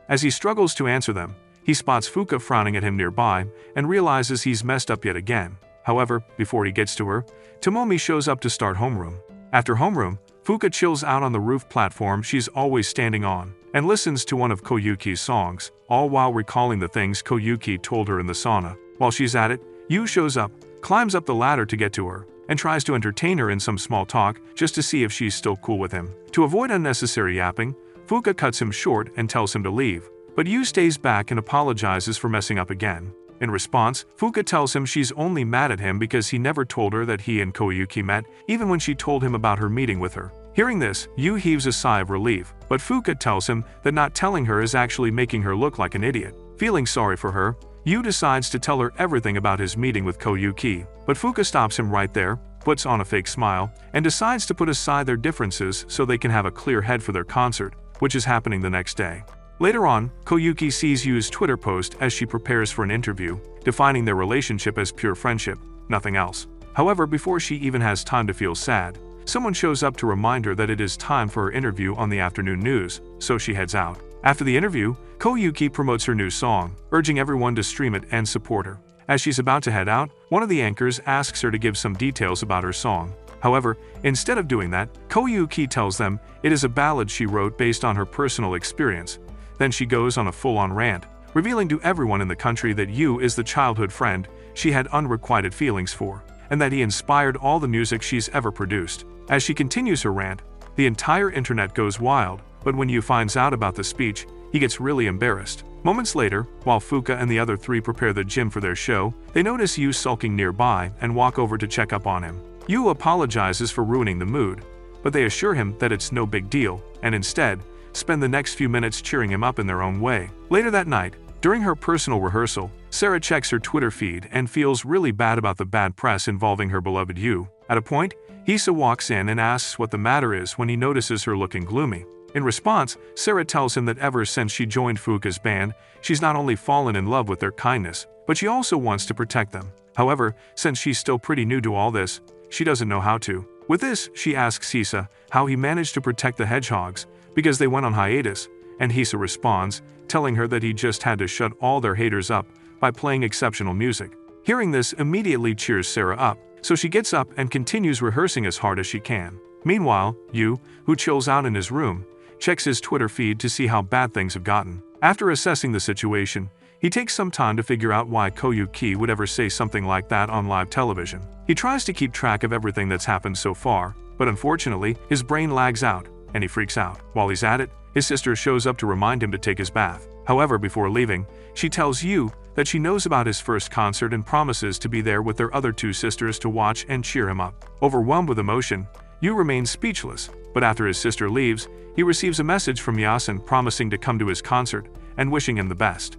As he struggles to answer them, he spots Fuka frowning at him nearby and realizes he's messed up yet again. However, before he gets to her, Tomomi shows up to start homeroom. After homeroom, Fuka chills out on the roof platform she's always standing on, and listens to one of Koyuki's songs, all while recalling the things Koyuki told her in the sauna. While she's at it, Yu shows up, climbs up the ladder to get to her, and tries to entertain her in some small talk just to see if she's still cool with him. To avoid unnecessary yapping, Fuka cuts him short and tells him to leave, but Yu stays back and apologizes for messing up again. In response, Fuka tells him she's only mad at him because he never told her that he and Koyuki met, even when she told him about her meeting with her. Hearing this, Yu heaves a sigh of relief, but Fuka tells him that not telling her is actually making her look like an idiot. Feeling sorry for her, Yu decides to tell her everything about his meeting with Koyuki, but Fuka stops him right there, puts on a fake smile, and decides to put aside their differences so they can have a clear head for their concert, which is happening the next day. Later on, Koyuki sees Yu's Twitter post as she prepares for an interview, defining their relationship as pure friendship, nothing else. However, before she even has time to feel sad, someone shows up to remind her that it is time for her interview on the afternoon news, so she heads out. After the interview, Koyuki promotes her new song, urging everyone to stream it and support her. As she's about to head out, one of the anchors asks her to give some details about her song. However, instead of doing that, Koyuki tells them it is a ballad she wrote based on her personal experience. Then she goes on a full-on rant, revealing to everyone in the country that Yu is the childhood friend she had unrequited feelings for, and that he inspired all the music she's ever produced. As she continues her rant, the entire internet goes wild, but when Yu finds out about the speech, he gets really embarrassed. Moments later, while Fuka and the other three prepare the gym for their show, they notice Yu sulking nearby and walk over to check up on him. Yu apologizes for ruining the mood, but they assure him that it's no big deal, and instead, spend the next few minutes cheering him up in their own way. Later that night, during her personal rehearsal, Sarah checks her Twitter feed and feels really bad about the bad press involving her beloved Yu. At a point, Hisa walks in and asks what the matter is when he notices her looking gloomy. In response, Sarah tells him that ever since she joined Fuka's band, she's not only fallen in love with their kindness, but she also wants to protect them. However, since she's still pretty new to all this, she doesn't know how to. With this, she asks Hisa how he managed to protect the Hedgehogs, because they went on hiatus, and Hisa responds, telling her that he just had to shut all their haters up by playing exceptional music. Hearing this immediately cheers Sarah up, so she gets up and continues rehearsing as hard as she can. Meanwhile, Yu, who chills out in his room, checks his Twitter feed to see how bad things have gotten. After assessing the situation, he takes some time to figure out why Koyuki would ever say something like that on live television. He tries to keep track of everything that's happened so far, but unfortunately, his brain lags out, and he freaks out. While he's at it, his sister shows up to remind him to take his bath. However, before leaving, she tells Yu that she knows about his first concert and promises to be there with their other two sisters to watch and cheer him up. Overwhelmed with emotion, Yu remains speechless, but after his sister leaves, he receives a message from Yasin promising to come to his concert and wishing him the best.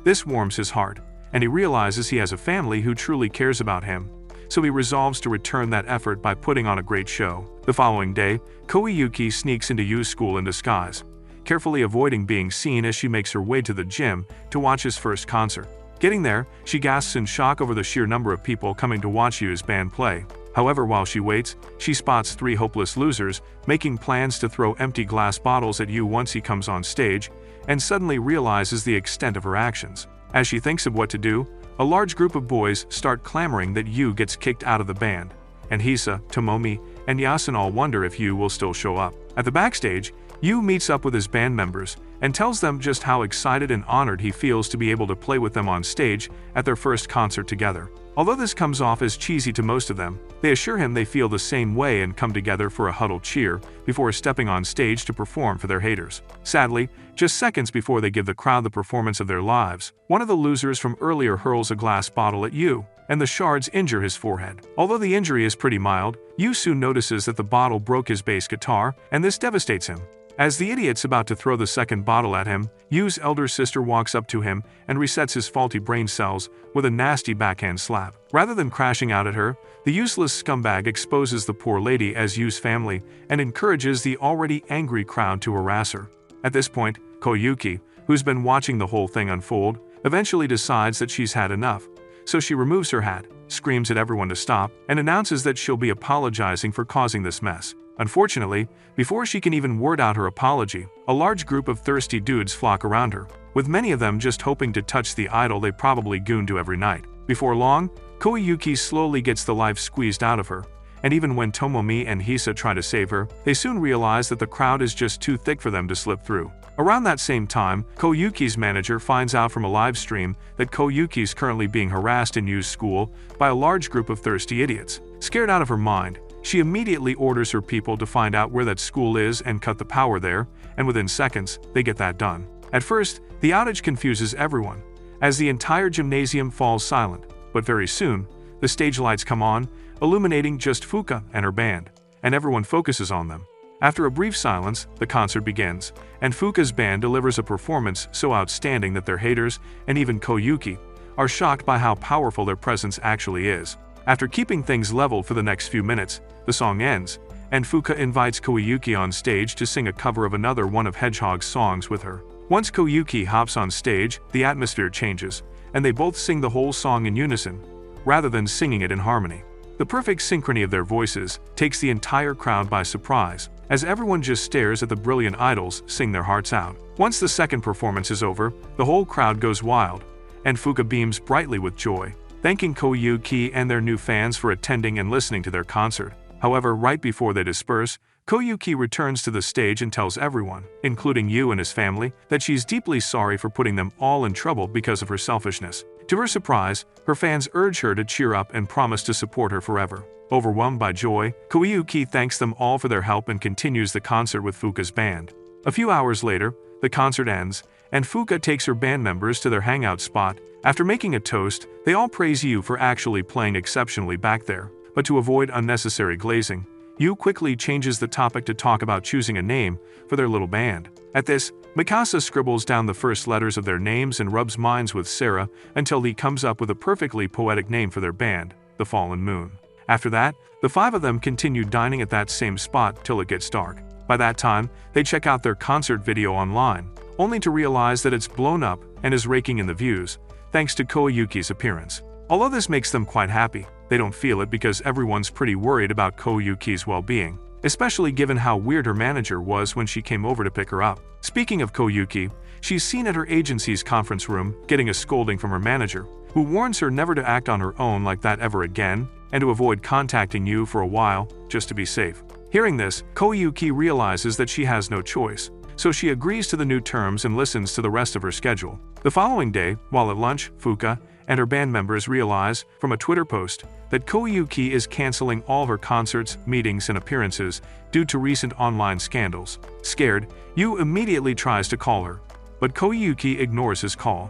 This warms his heart, and he realizes he has a family who truly cares about him, so he resolves to return that effort by putting on a great show. The following day, Koyuki sneaks into Yu's school in disguise, carefully avoiding being seen as she makes her way to the gym to watch his first concert. Getting there, she gasps in shock over the sheer number of people coming to watch Yu's band play. However, while she waits, she spots three hopeless losers making plans to throw empty glass bottles at Yu once he comes on stage, and suddenly realizes the extent of her actions. As she thinks of what to do, a large group of boys start clamoring that Yu gets kicked out of the band, and Hisa, Tomomi, and Yasin all wonder if Yu will still show up. At the backstage, Yu meets up with his band members and tells them just how excited and honored he feels to be able to play with them on stage at their first concert together. Although this comes off as cheesy to most of them, they assure him they feel the same way and come together for a huddled cheer before stepping on stage to perform for their haters. Sadly, just seconds before they give the crowd the performance of their lives, one of the losers from earlier hurls a glass bottle at Yu, and the shards injure his forehead. Although the injury is pretty mild, Yu soon notices that the bottle broke his bass guitar, and this devastates him. As the idiot's about to throw the second bottle at him, Yu's elder sister walks up to him and resets his faulty brain cells with a nasty backhand slap. Rather than crashing out at her, the useless scumbag exposes the poor lady as Yu's family and encourages the already angry crowd to harass her. At this point, Koyuki, who's been watching the whole thing unfold, eventually decides that she's had enough. So she removes her hat, screams at everyone to stop, and announces that she'll be apologizing for causing this mess. Unfortunately, before she can even word out her apology, a large group of thirsty dudes flock around her, with many of them just hoping to touch the idol they probably goon to every night. Before long, Koyuki slowly gets the life squeezed out of her, and even when Tomomi and Hisa try to save her, they soon realize that the crowd is just too thick for them to slip through. Around that same time, Koyuki's manager finds out from a live stream that Koyuki's currently being harassed in Yu's school by a large group of thirsty idiots. Scared out of her mind, she immediately orders her people to find out where that school is and cut the power there, and within seconds, they get that done. At first, the outage confuses everyone, as the entire gymnasium falls silent, but very soon, the stage lights come on, illuminating just Fuka and her band, and everyone focuses on them. After a brief silence, the concert begins, and Fuka's band delivers a performance so outstanding that their haters, and even Koyuki, are shocked by how powerful their presence actually is. After keeping things level for the next few minutes, the song ends, and Fuka invites Koyuki on stage to sing a cover of another one of Hedgehog's songs with her. Once Koyuki hops on stage, the atmosphere changes, and they both sing the whole song in unison, rather than singing it in harmony. The perfect synchrony of their voices takes the entire crowd by surprise, as everyone just stares at the brilliant idols sing their hearts out. Once the second performance is over, the whole crowd goes wild, and Fuka beams brightly with joy, thanking Koyuki and their new fans for attending and listening to their concert. However, right before they disperse, Koyuki returns to the stage and tells everyone, including Yu and his family, that she's deeply sorry for putting them all in trouble because of her selfishness. To her surprise, her fans urge her to cheer up and promise to support her forever. Overwhelmed by joy, Koyuki thanks them all for their help and continues the concert with Fuka's band. A few hours later, the concert ends, and Fuka takes her band members to their hangout spot. After making a toast, they all praise Yu for actually playing exceptionally back there. But to avoid unnecessary glazing, Yu quickly changes the topic to talk about choosing a name for their little band. At this, Mikasa scribbles down the first letters of their names and rubs minds with Sarah until he comes up with a perfectly poetic name for their band, the Fallen Moon. After that, the five of them continue dining at that same spot till it gets dark. By that time, they check out their concert video online, only to realize that it's blown up and is raking in the views, thanks to Koyuki's appearance. Although this makes them quite happy, they don't feel it because everyone's pretty worried about Koyuki's well-being, especially given how weird her manager was when she came over to pick her up. Speaking of Koyuki, she's seen at her agency's conference room getting a scolding from her manager, who warns her never to act on her own like that ever again and to avoid contacting Yu for a while, just to be safe. Hearing this, Koyuki realizes that she has no choice, so she agrees to the new terms and listens to the rest of her schedule. The following day, while at lunch, Fuka and her band members realize, from a Twitter post, that Koyuki is canceling all her concerts, meetings, and appearances due to recent online scandals. Scared, Yu immediately tries to call her, but Koyuki ignores his call.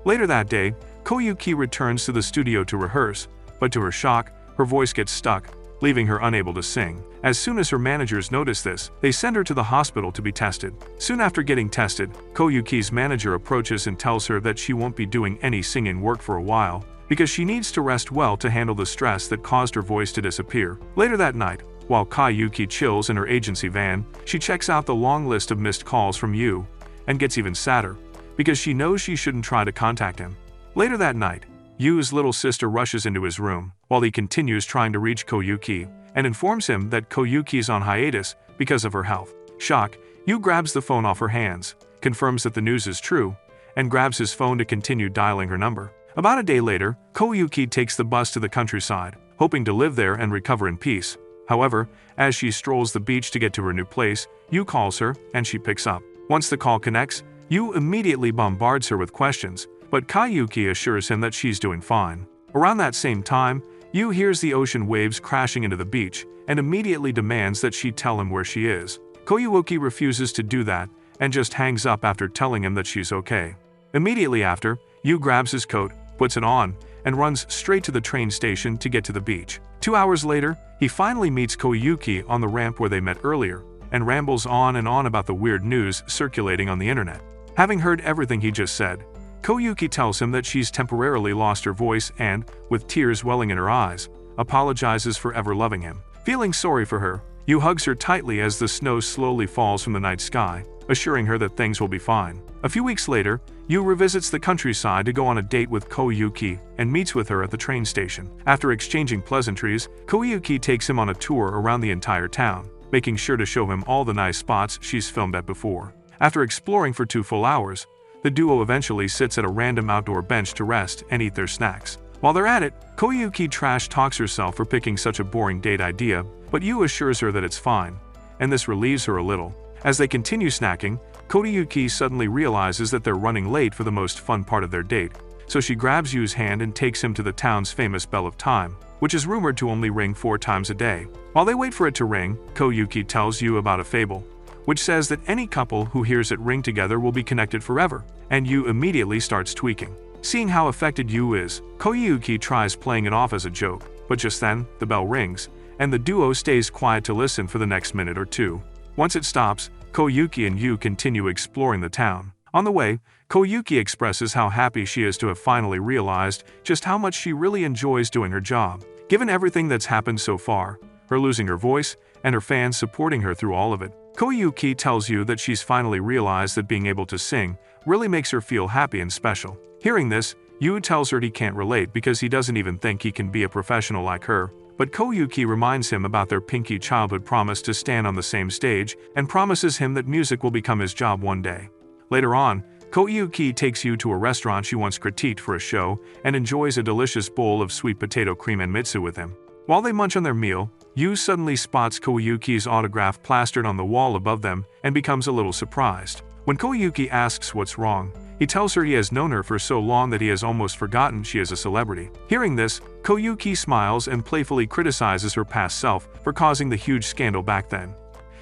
Later that day, Koyuki returns to the studio to rehearse, but to her shock, her voice gets stuck, leaving her unable to sing. As soon as her managers notice this, they send her to the hospital to be tested. Soon after getting tested, Koyuki's manager approaches and tells her that she won't be doing any singing work for a while, because she needs to rest well to handle the stress that caused her voice to disappear. Later that night, while Koyuki chills in her agency van, she checks out the long list of missed calls from Yu, and gets even sadder, because she knows she shouldn't try to contact him. Later that night, Yu's little sister rushes into his room, while he continues trying to reach Koyuki, and informs him that Koyuki's on hiatus because of her health. Shocked, Yu grabs the phone off her hands, confirms that the news is true, and grabs his phone to continue dialing her number. About a day later, Koyuki takes the bus to the countryside, hoping to live there and recover in peace. However, as she strolls the beach to get to her new place, Yu calls her, and she picks up. Once the call connects, Yu immediately bombards her with questions, but Koyuki assures him that she's doing fine. Around that same time, Yu hears the ocean waves crashing into the beach and immediately demands that she tell him where she is. Koyuki refuses to do that and just hangs up after telling him that she's okay. Immediately after, Yu grabs his coat, puts it on, and runs straight to the train station to get to the beach. 2 hours later, he finally meets Koyuki on the ramp where they met earlier, and rambles on and on about the weird news circulating on the internet. Having heard everything he just said, Koyuki tells him that she's temporarily lost her voice and, with tears welling in her eyes, apologizes for ever loving him. Feeling sorry for her, Yu hugs her tightly as the snow slowly falls from the night sky, assuring her that things will be fine. A few weeks later, Yu revisits the countryside to go on a date with Koyuki and meets with her at the train station. After exchanging pleasantries, Koyuki takes him on a tour around the entire town, making sure to show him all the nice spots she's filmed at before. After exploring for 2 full hours, the duo eventually sits at a random outdoor bench to rest and eat their snacks. While they're at it, Koyuki trash talks herself for picking such a boring date idea, but Yu assures her that it's fine, and this relieves her a little. As they continue snacking, Koyuki suddenly realizes that they're running late for the most fun part of their date, so she grabs Yu's hand and takes him to the town's famous Bell of Time, which is rumored to only ring 4 times a day. While they wait for it to ring, Koyuki tells Yu about a fable, which says that any couple who hears it ring together will be connected forever, and Yu immediately starts tweaking. Seeing how affected Yu is, Koyuki tries playing it off as a joke, but just then, the bell rings, and the duo stays quiet to listen for the next minute or two. Once it stops, Koyuki and Yu continue exploring the town. On the way, Koyuki expresses how happy she is to have finally realized just how much she really enjoys doing her job. Given everything that's happened so far, her losing her voice, and her fans supporting her through all of it, Koyuki tells Yu that she's finally realized that being able to sing really makes her feel happy and special. Hearing this, Yu tells her he can't relate because he doesn't even think he can be a professional like her, but Koyuki reminds him about their pinky childhood promise to stand on the same stage and promises him that music will become his job one day. Later on, Koyuki takes Yu to a restaurant she once critiqued for a show and enjoys a delicious bowl of sweet potato cream and mitsu with him. While they munch on their meal, Yu suddenly spots Koyuki's autograph plastered on the wall above them and becomes a little surprised. When Koyuki asks what's wrong, he tells her he has known her for so long that he has almost forgotten she is a celebrity. Hearing this, Koyuki smiles and playfully criticizes her past self for causing the huge scandal back then.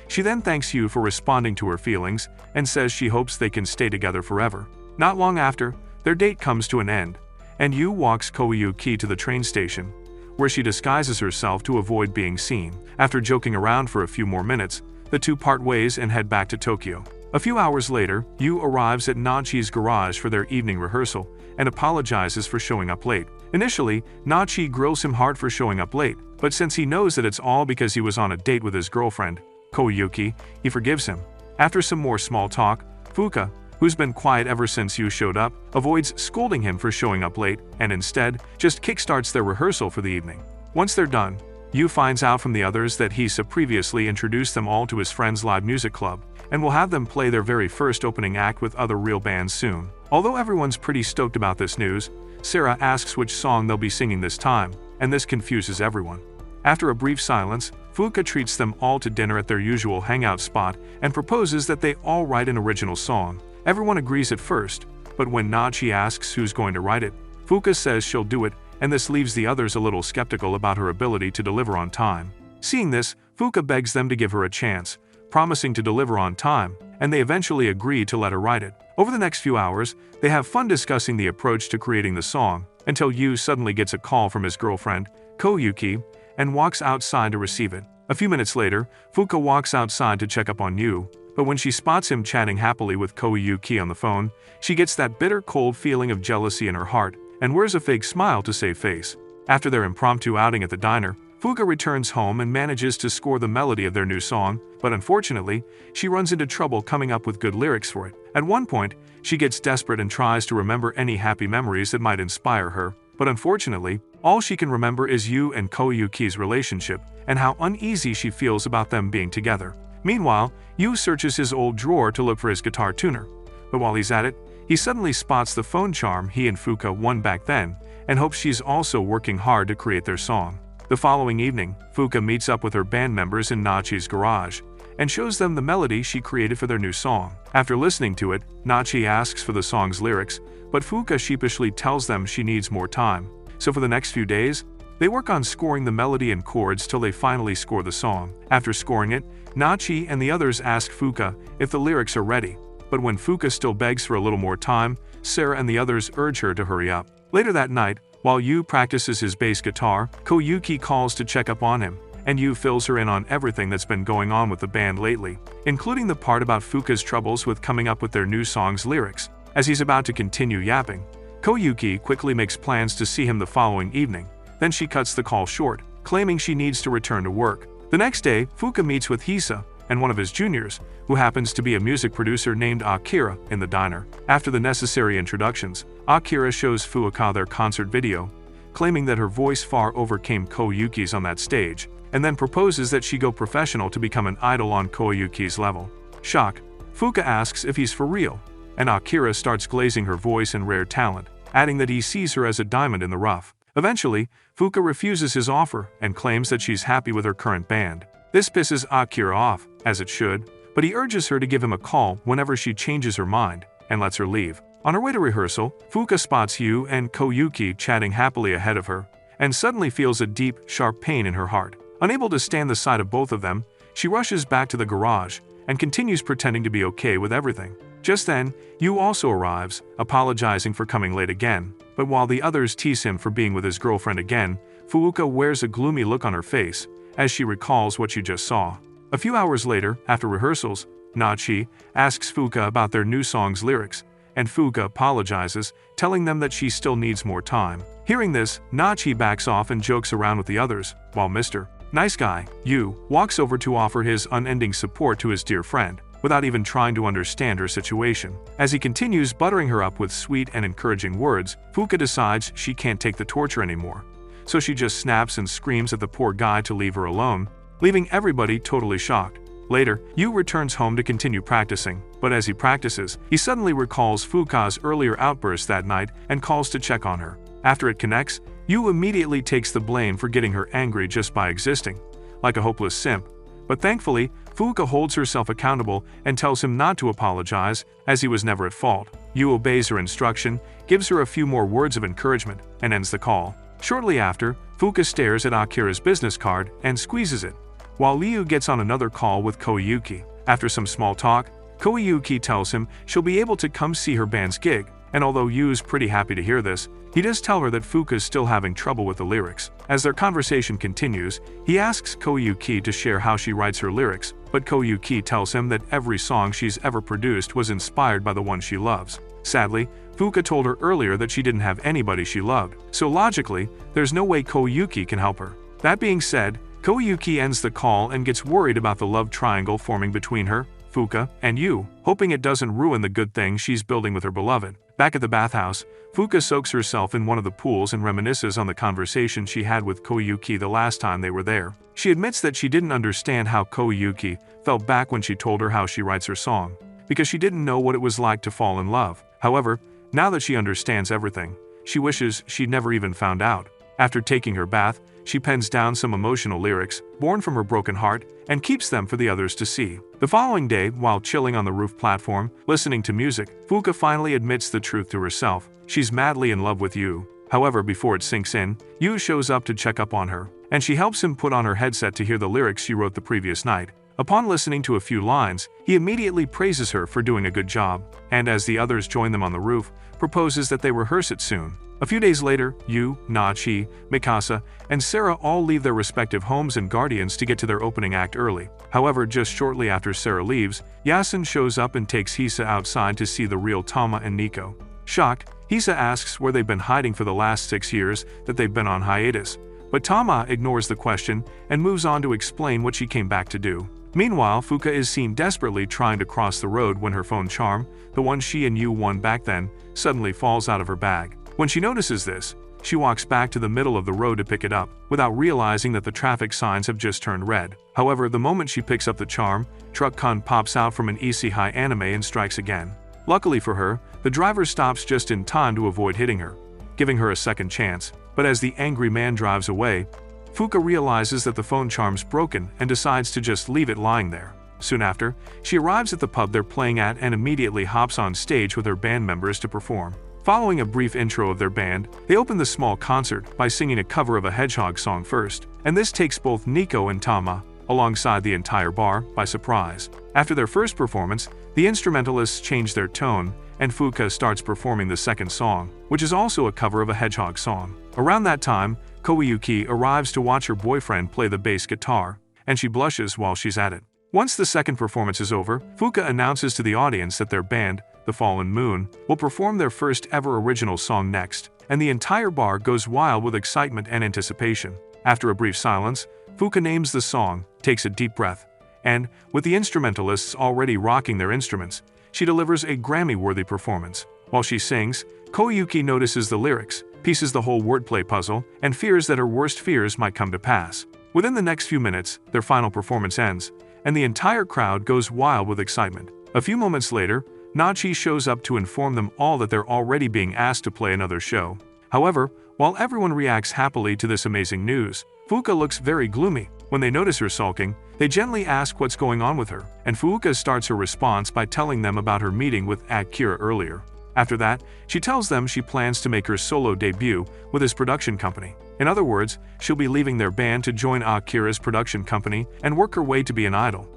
She then thanks Yu for responding to her feelings and says she hopes they can stay together forever. Not long after, their date comes to an end, and Yu walks Koyuki to the train station, where she disguises herself to avoid being seen. After joking around for a few more minutes, the two part ways and head back to Tokyo. A few hours later, Yu arrives at Nachi's garage for their evening rehearsal and apologizes for showing up late. Initially, Nachi grills him hard for showing up late, but since he knows that it's all because he was on a date with his girlfriend, Koyuki, he forgives him. After some more small talk, Fuka, who's been quiet ever since Yu showed up, avoids scolding him for showing up late and instead just kickstarts their rehearsal for the evening. Once they're done, Yu finds out from the others that Hisa previously introduced them all to his friend's live music club and will have them play their very first opening act with other real bands soon. Although everyone's pretty stoked about this news, Sarah asks which song they'll be singing this time, and this confuses everyone. After a brief silence, Fuka treats them all to dinner at their usual hangout spot and proposes that they all write an original song. Everyone agrees at first, but when Nachi asks who's going to write it, Fuka says she'll do it, and this leaves the others a little skeptical about her ability to deliver on time. Seeing this, Fuka begs them to give her a chance, promising to deliver on time, and they eventually agree to let her write it. Over the next few hours, they have fun discussing the approach to creating the song, until Yu suddenly gets a call from his girlfriend, Koyuki, and walks outside to receive it. A few minutes later, Fuka walks outside to check up on Yu, but when she spots him chatting happily with Koyuki on the phone, she gets that bitter cold feeling of jealousy in her heart and wears a fake smile to save face. After their impromptu outing at the diner, Fuka returns home and manages to score the melody of their new song, but unfortunately, she runs into trouble coming up with good lyrics for it. At one point, she gets desperate and tries to remember any happy memories that might inspire her, but unfortunately, all she can remember is Yu and Koyuki's relationship and how uneasy she feels about them being together. Meanwhile, Yu searches his old drawer to look for his guitar tuner, but while he's at it, he suddenly spots the phone charm he and Fuka won back then and hopes she's also working hard to create their song. The following evening, Fuka meets up with her band members in Nachi's garage and shows them the melody she created for their new song. After listening to it, Nachi asks for the song's lyrics, but Fuka sheepishly tells them she needs more time. So for the next few days, they work on scoring the melody and chords till they finally score the song. After scoring it, Nachi and the others ask Fuka if the lyrics are ready, but when Fuka still begs for a little more time, Sarah and the others urge her to hurry up. Later that night, while Yu practices his bass guitar, Koyuki calls to check up on him, and Yu fills her in on everything that's been going on with the band lately, including the part about Fuka's troubles with coming up with their new song's lyrics. As he's about to continue yapping, Koyuki quickly makes plans to see him the following evening, then she cuts the call short, claiming she needs to return to work. The next day, Fuka meets with Hisa and one of his juniors, who happens to be a music producer named Akira, in the diner. After the necessary introductions, Akira shows Fuka their concert video, claiming that her voice far overcame Koyuki's on that stage, and then proposes that she go professional to become an idol on Koyuki's level. Shocked, Fuka asks if he's for real, and Akira starts glazing her voice and rare talent, adding that he sees her as a diamond in the rough. Eventually, Fuka refuses his offer and claims that she's happy with her current band. This pisses Akira off, as it should, but he urges her to give him a call whenever she changes her mind, and lets her leave. On her way to rehearsal, Fuka spots Yu and Koyuki chatting happily ahead of her, and suddenly feels a deep, sharp pain in her heart. Unable to stand the sight of both of them, she rushes back to the garage and continues pretending to be okay with everything. Just then, Yu also arrives, apologizing for coming late again, but while the others tease him for being with his girlfriend again, Fuka wears a gloomy look on her face as she recalls what she just saw. A few hours later, after rehearsals, Nachi asks Fuka about their new song's lyrics, and Fuka apologizes, telling them that she still needs more time. Hearing this, Nachi backs off and jokes around with the others, while Mr. Nice Guy, Yu, walks over to offer his unending support to his dear friend, without even trying to understand her situation. As he continues buttering her up with sweet and encouraging words, Fuka decides she can't take the torture anymore. so she just snaps and screams at the poor guy to leave her alone, leaving everybody totally shocked. Later, Yu returns home to continue practicing, but as he practices, he suddenly recalls Fuka's earlier outburst that night and calls to check on her. After it connects, Yu immediately takes the blame for getting her angry just by existing, like a hopeless simp. But thankfully, Fuka holds herself accountable and tells him not to apologize, as he was never at fault. Yu obeys her instruction, gives her a few more words of encouragement, and ends the call. Shortly after, Fuka stares at Akira's business card and squeezes it, while Liu gets on another call with Koyuki. After some small talk, Koyuki tells him she'll be able to come see her band's gig, and although Yu's pretty happy to hear this, he does tell her that Fuka's still having trouble with the lyrics. As their conversation continues, he asks Koyuki to share how she writes her lyrics, but Koyuki tells him that every song she's ever produced was inspired by the one she loves. Sadly, Fuka told her earlier that she didn't have anybody she loved, so logically, there's no way Koyuki can help her. That being said, Koyuki ends the call and gets worried about the love triangle forming between her, Fuka, and Yu, hoping it doesn't ruin the good thing she's building with her beloved. Back at the bathhouse, Fuka soaks herself in one of the pools and reminisces on the conversation she had with Koyuki the last time they were there. She admits that she didn't understand how Koyuki felt back when she told her how she writes her song, because she didn't know what it was like to fall in love. However, now that she understands everything, she wishes she'd never even found out. After taking her bath, she pens down some emotional lyrics, born from her broken heart, and keeps them for the others to see. The following day, while chilling on the roof platform, listening to music, Fuka finally admits the truth to herself. She's madly in love with Yu. However, before it sinks in, Yu shows up to check up on her, and she helps him put on her headset to hear the lyrics she wrote the previous night. Upon listening to a few lines, he immediately praises her for doing a good job, and as the others join them on the roof, proposes that they rehearse it soon. A few days later, Yu, Nachi, Mikasa, and Sarah all leave their respective homes and guardians to get to their opening act early. However, just shortly after Sarah leaves, Yasun shows up and takes Hisa outside to see the real Tama and Nico. Shocked, Hisa asks where they've been hiding for the last 6 years that they've been on hiatus, but Tama ignores the question and moves on to explain what she came back to do. Meanwhile, Fuka is seen desperately trying to cross the road when her phone charm, the one she and Yu won back then, suddenly falls out of her bag. When she notices this, she walks back to the middle of the road to pick it up, without realizing that the traffic signs have just turned red. However, the moment she picks up the charm, Truck Kun pops out from an Isekai anime and strikes again. Luckily for her, the driver stops just in time to avoid hitting her, giving her a second chance. But as the angry man drives away, Fuka realizes that the phone charm's broken and decides to just leave it lying there. Soon after, she arrives at the pub they're playing at and immediately hops on stage with her band members to perform. Following a brief intro of their band, they open the small concert by singing a cover of a Hedgehog song first, and this takes both Nico and Tama, alongside the entire bar, by surprise. After their first performance, the instrumentalists change their tone, and Fuka starts performing the second song, which is also a cover of a Hedgehog song. Around that time, Koyuki arrives to watch her boyfriend play the bass guitar, and she blushes while she's at it. Once the second performance is over, Fuka announces to the audience that their band, The Fallen Moon, will perform their first ever original song next, and the entire bar goes wild with excitement and anticipation. After a brief silence, Fuka names the song, takes a deep breath, and, with the instrumentalists already rocking their instruments, she delivers a Grammy-worthy performance. While she sings, Koyuki notices the lyrics, pieces the whole wordplay puzzle, and fears that her worst fears might come to pass. Within the next few minutes, their final performance ends, and the entire crowd goes wild with excitement. A few moments later, Nachi shows up to inform them all that they're already being asked to play another show. However, while everyone reacts happily to this amazing news, Fuka looks very gloomy. When they notice her sulking, they gently ask what's going on with her, and Fuka starts her response by telling them about her meeting with Akira earlier. After that, she tells them she plans to make her solo debut with his production company. In other words, she'll be leaving their band to join Akira's production company and work her way to be an idol.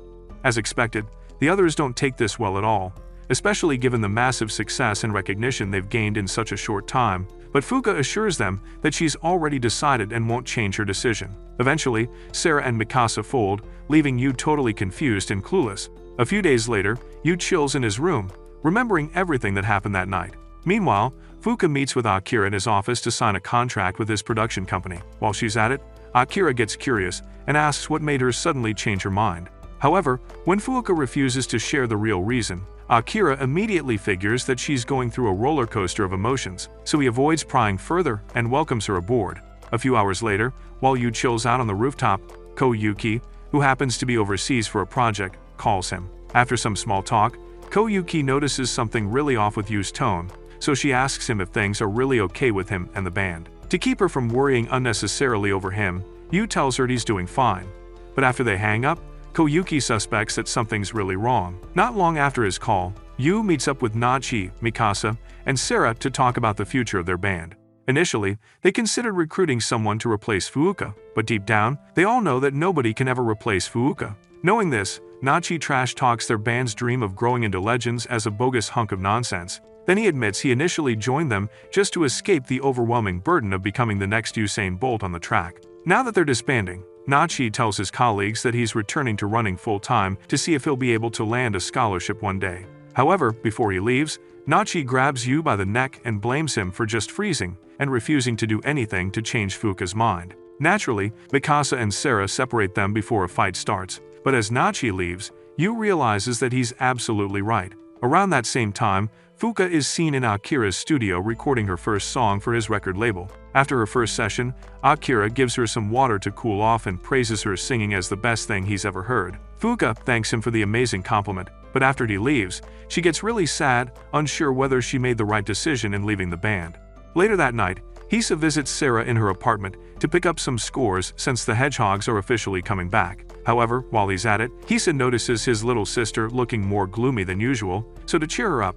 As expected, the others don't take this well at all, especially given the massive success and recognition they've gained in such a short time, but Fuka assures them that she's already decided and won't change her decision. Eventually, Sarah and Mikasa fold, leaving Yu totally confused and clueless. A few days later, Yu chills in his room, remembering everything that happened that night. Meanwhile, Fuka meets with Akira in his office to sign a contract with his production company. While she's at it, Akira gets curious and asks what made her suddenly change her mind. However, when Fuka refuses to share the real reason, Akira immediately figures that she's going through a roller coaster of emotions, so he avoids prying further and welcomes her aboard. A few hours later, while Yu chills out on the rooftop, Koyuki, who happens to be overseas for a project, calls him. After some small talk, Koyuki notices something really off with Yu's tone, so she asks him if things are really okay with him and the band. To keep her from worrying unnecessarily over him, Yu tells her he's doing fine. But after they hang up, Koyuki suspects that something's really wrong. Not long after his call, Yu meets up with Nachi, Mikasa, and Sarah to talk about the future of their band. Initially, they considered recruiting someone to replace Fuka, but deep down, they all know that nobody can ever replace Fuka. Knowing this, Nachi trash talks their band's dream of growing into legends as a bogus hunk of nonsense. Then he admits he initially joined them just to escape the overwhelming burden of becoming the next Usain Bolt on the track. Now that they're disbanding, Nachi tells his colleagues that he's returning to running full-time to see if he'll be able to land a scholarship one day. However, before he leaves, Nachi grabs Yu by the neck and blames him for just freezing and refusing to do anything to change Fuka's mind. Naturally, Mikasa and Sarah separate them before a fight starts, but as Nachi leaves, Yu realizes that he's absolutely right. Around that same time, Fuka is seen in Akira's studio recording her first song for his record label. After her first session, Akira gives her some water to cool off and praises her singing as the best thing he's ever heard. Fuka thanks him for the amazing compliment, but after he leaves, she gets really sad, unsure whether she made the right decision in leaving the band. Later that night, Hisa visits Sarah in her apartment to pick up some scores since the Hedgehogs are officially coming back. However, while he's at it, Hisa notices his little sister looking more gloomy than usual, so to cheer her up,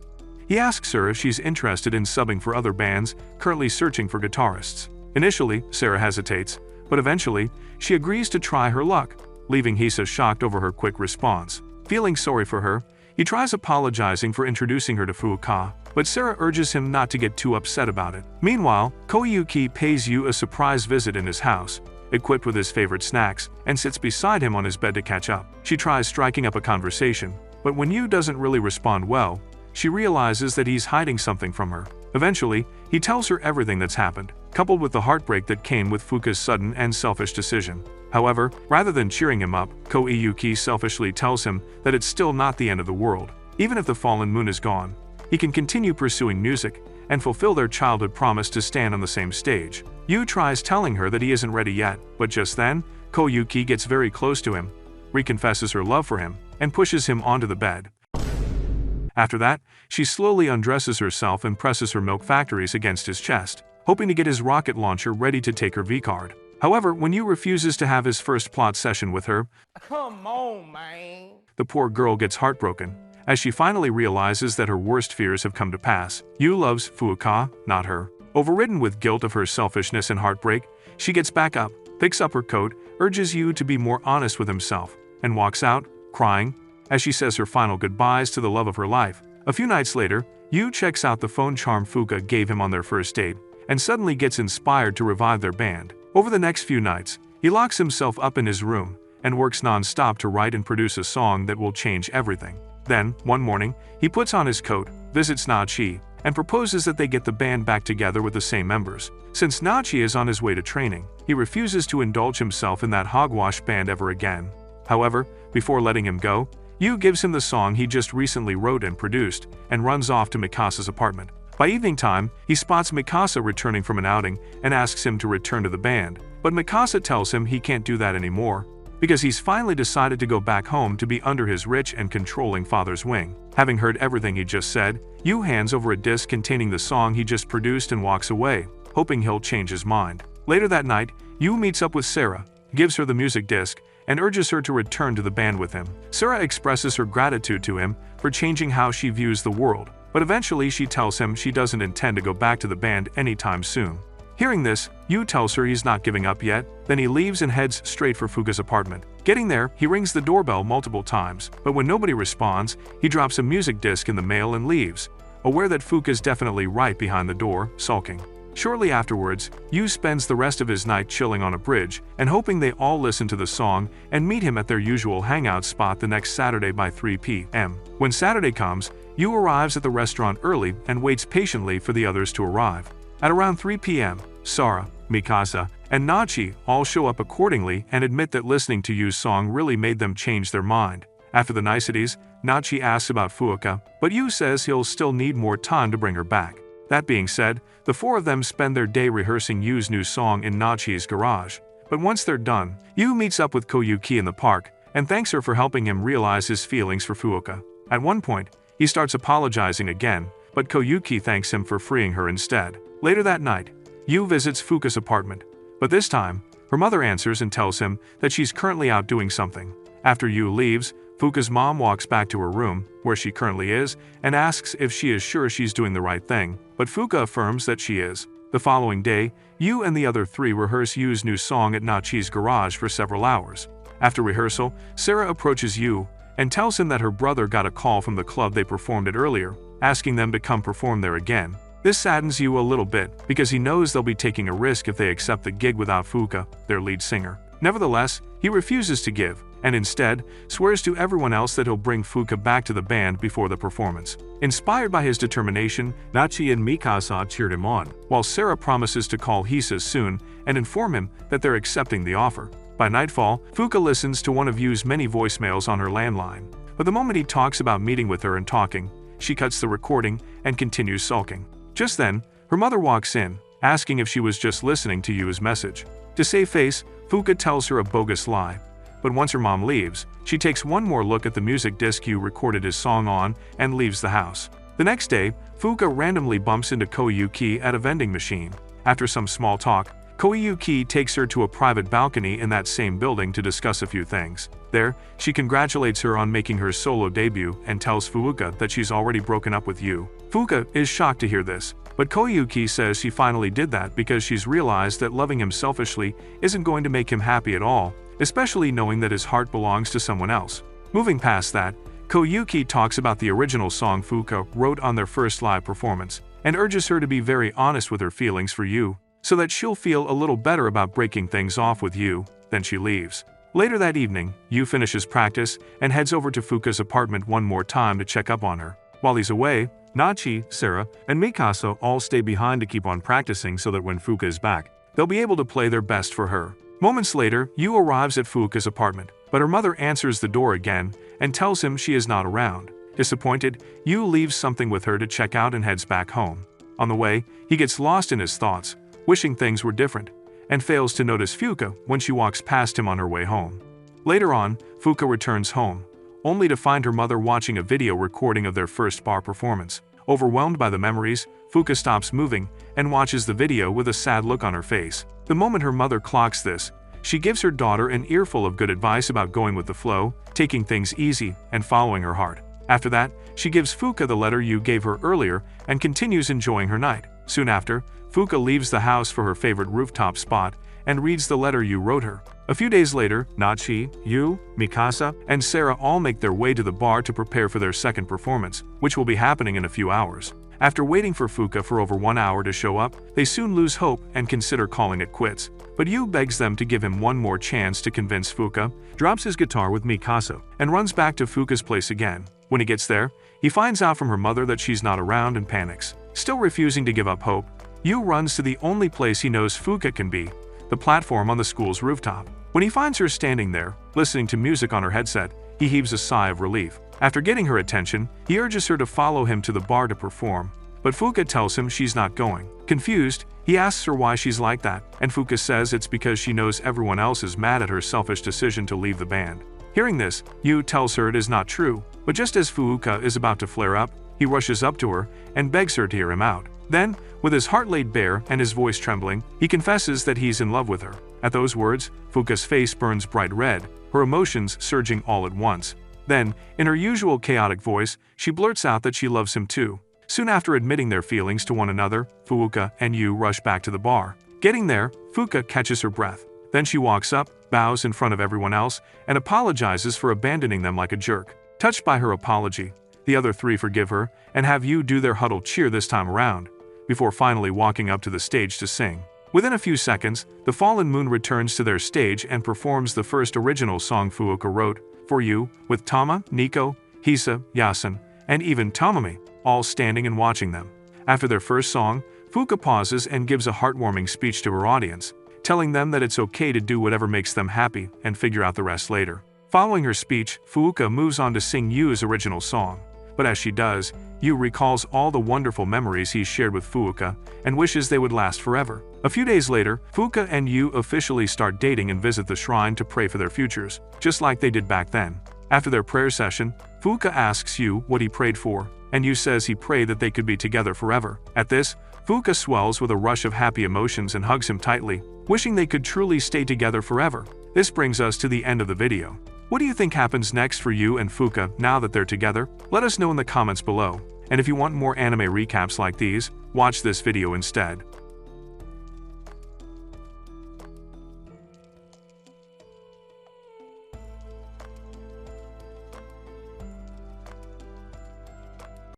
he asks her if she's interested in subbing for other bands currently searching for guitarists. Initially, Sarah hesitates, but eventually, she agrees to try her luck, leaving Hisa shocked over her quick response. Feeling sorry for her, he tries apologizing for introducing her to Fuka, but Sarah urges him not to get too upset about it. Meanwhile, Koyuki pays Yu a surprise visit in his house, equipped with his favorite snacks, and sits beside him on his bed to catch up. She tries striking up a conversation, but when Yu doesn't really respond well, she realizes that he's hiding something from her. Eventually, he tells her everything that's happened, coupled with the heartbreak that came with Fuka's sudden and selfish decision. However, rather than cheering him up, Koyuki selfishly tells him that it's still not the end of the world. Even if the fallen moon is gone, he can continue pursuing music and fulfill their childhood promise to stand on the same stage. Yu tries telling her that he isn't ready yet, but just then, Koyuki gets very close to him, reconfesses her love for him, and pushes him onto the bed. After that, she slowly undresses herself and presses her milk factories against his chest, hoping to get his rocket launcher ready to take her V-card. However, when Yu refuses to have his first plot session with her, Come on, man. the poor girl gets heartbroken, as she finally realizes that her worst fears have come to pass. Yu loves Fuka, not her. Overridden with guilt of her selfishness and heartbreak, she gets back up, picks up her coat, urges Yu to be more honest with himself, and walks out, crying, as she says her final goodbyes to the love of her life. A few nights later, Yu checks out the phone charm Fuka gave him on their first date, and suddenly gets inspired to revive their band. Over the next few nights, he locks himself up in his room, and works non-stop to write and produce a song that will change everything. Then, one morning, he puts on his coat, visits Nachi, and proposes that they get the band back together with the same members. Since Nachi is on his way to training, he refuses to indulge himself in that hogwash band ever again. However, before letting him go, Yu gives him the song he just recently wrote and produced, and runs off to Mikasa's apartment. By evening time, he spots Mikasa returning from an outing and asks him to return to the band, but Mikasa tells him he can't do that anymore, because he's finally decided to go back home to be under his rich and controlling father's wing. Having heard everything he just said, Yu hands over a disc containing the song he just produced and walks away, hoping he'll change his mind. Later that night, Yu meets up with Sarah, gives her the music disc, and urges her to return to the band with him. Sarah expresses her gratitude to him for changing how she views the world, but eventually she tells him she doesn't intend to go back to the band anytime soon. Hearing this, Yu tells her he's not giving up yet, then he leaves and heads straight for Fuka's apartment. Getting there, he rings the doorbell multiple times, but when nobody responds, he drops a music disc in the mail and leaves, aware that Fuka's definitely right behind the door, sulking. Shortly afterwards, Yu spends the rest of his night chilling on a bridge and hoping they all listen to the song and meet him at their usual hangout spot the next Saturday by 3 p.m. When Saturday comes, Yu arrives at the restaurant early and waits patiently for the others to arrive. At around 3 p.m., Sarah, Mikasa, and Nachi all show up accordingly and admit that listening to Yu's song really made them change their mind. After the niceties, Nachi asks about Fuka, but Yu says he'll still need more time to bring her back. That being said, the four of them spend their day rehearsing Yu's new song in Nachi's garage. But once they're done, Yu meets up with Koyuki in the park and thanks her for helping him realize his feelings for Fuka. At one point, he starts apologizing again, but Koyuki thanks him for freeing her instead. Later that night, Yu visits Fuka's apartment, but this time, her mother answers and tells him that she's currently out doing something. After Yu leaves, Fuka's mom walks back to her room, where she currently is, and asks if she is sure she's doing the right thing, but Fuka affirms that she is. The following day, Yu and the other three rehearse Yu's new song at Nachi's garage for several hours. After rehearsal, Sarah approaches Yu and tells him that her brother got a call from the club they performed at earlier, asking them to come perform there again. This saddens Yu a little bit, because he knows they'll be taking a risk if they accept the gig without Fuka, their lead singer. Nevertheless, he refuses to give, and instead, swears to everyone else that he'll bring Fuka back to the band before the performance. Inspired by his determination, Nachi and Mikasa cheered him on, while Sarah promises to call Hisa soon and inform him that they're accepting the offer. By nightfall, Fuka listens to one of Yu's many voicemails on her landline, but the moment he talks about meeting with her and talking, she cuts the recording and continues sulking. Just then, her mother walks in, asking if she was just listening to Yu's message. To save face, Fuka tells her a bogus lie, but once her mom leaves, she takes one more look at the music disc Yu recorded his song on and leaves the house. The next day, Fuka randomly bumps into Koyuki at a vending machine. After some small talk, Koyuki takes her to a private balcony in that same building to discuss a few things. There, she congratulates her on making her solo debut and tells Fuka that she's already broken up with Yu. Fuka is shocked to hear this, but Koyuki says she finally did that because she's realized that loving him selfishly isn't going to make him happy at all, especially knowing that his heart belongs to someone else. Moving past that, Koyuki talks about the original song Fuka wrote on their first live performance, and urges her to be very honest with her feelings for Yu, so that she'll feel a little better about breaking things off with Yu. Then she leaves. Later that evening, Yu finishes practice and heads over to Fuka's apartment one more time to check up on her. While he's away, Nachi, Sarah, and Mikasa all stay behind to keep on practicing so that when Fuka is back, they'll be able to play their best for her. Moments later, Yu arrives at Fuka's apartment, but her mother answers the door again and tells him she is not around. Disappointed, Yu leaves something with her to check out and heads back home. On the way, he gets lost in his thoughts, wishing things were different, and fails to notice Fuka when she walks past him on her way home. Later on, Fuka returns home, only to find her mother watching a video recording of their first bar performance. Overwhelmed by the memories, Fuka stops moving and watches the video with a sad look on her face. The moment her mother clocks this, she gives her daughter an earful of good advice about going with the flow, taking things easy, and following her heart. After that, she gives Fuka the letter Yu gave her earlier and continues enjoying her night. Soon after, Fuka leaves the house for her favorite rooftop spot and reads the letter Yu wrote her. A few days later, Nachi, Yu, Mikasa, and Sarah all make their way to the bar to prepare for their second performance, which will be happening in a few hours. After waiting for Fuka for over 1 hour to show up, they soon lose hope and consider calling it quits. But Yu begs them to give him one more chance to convince Fuka, drops his guitar with Mikasa, and runs back to Fuka's place again. When he gets there, he finds out from her mother that she's not around and panics. Still refusing to give up hope, Yu runs to the only place he knows Fuka can be, the platform on the school's rooftop. When he finds her standing there, listening to music on her headset, he heaves a sigh of relief. After getting her attention, he urges her to follow him to the bar to perform, but Fuka tells him she's not going. Confused, he asks her why she's like that, and Fuka says it's because she knows everyone else is mad at her selfish decision to leave the band. Hearing this, Yu tells her it is not true, but just as Fuka is about to flare up, he rushes up to her and begs her to hear him out. Then, with his heart laid bare and his voice trembling, he confesses that he's in love with her. At those words, Fuka's face burns bright red, her emotions surging all at once. Then, in her usual chaotic voice, she blurts out that she loves him too. Soon after admitting their feelings to one another, Fuka and Yu rush back to the bar. Getting there, Fuka catches her breath. Then she walks up, bows in front of everyone else, and apologizes for abandoning them like a jerk. Touched by her apology, the other three forgive her and have Yu do their huddle cheer this time around, before finally walking up to the stage to sing. Within a few seconds, the fallen moon returns to their stage and performs the first original song Fuka wrote, For You, with Tama, Nico, Hisa, Yasun, and even Tamami, all standing and watching them. After their first song, Fuka pauses and gives a heartwarming speech to her audience, telling them that it's okay to do whatever makes them happy and figure out the rest later. Following her speech, Fuka moves on to sing Yu's original song. but as she does, Yu recalls all the wonderful memories he's shared with Fuka and wishes they would last forever. A few days later, Fuka and Yu officially start dating and visit the shrine to pray for their futures, just like they did back then. After their prayer session, Fuka asks Yu what he prayed for, and Yu says he prayed that they could be together forever. At this, Fuka swells with a rush of happy emotions and hugs him tightly, wishing they could truly stay together forever. This brings us to the end of the video. What do you think happens next for Yu and Fuka now that they're together? Let us know in the comments below. And if you want more anime recaps like these, watch this video instead.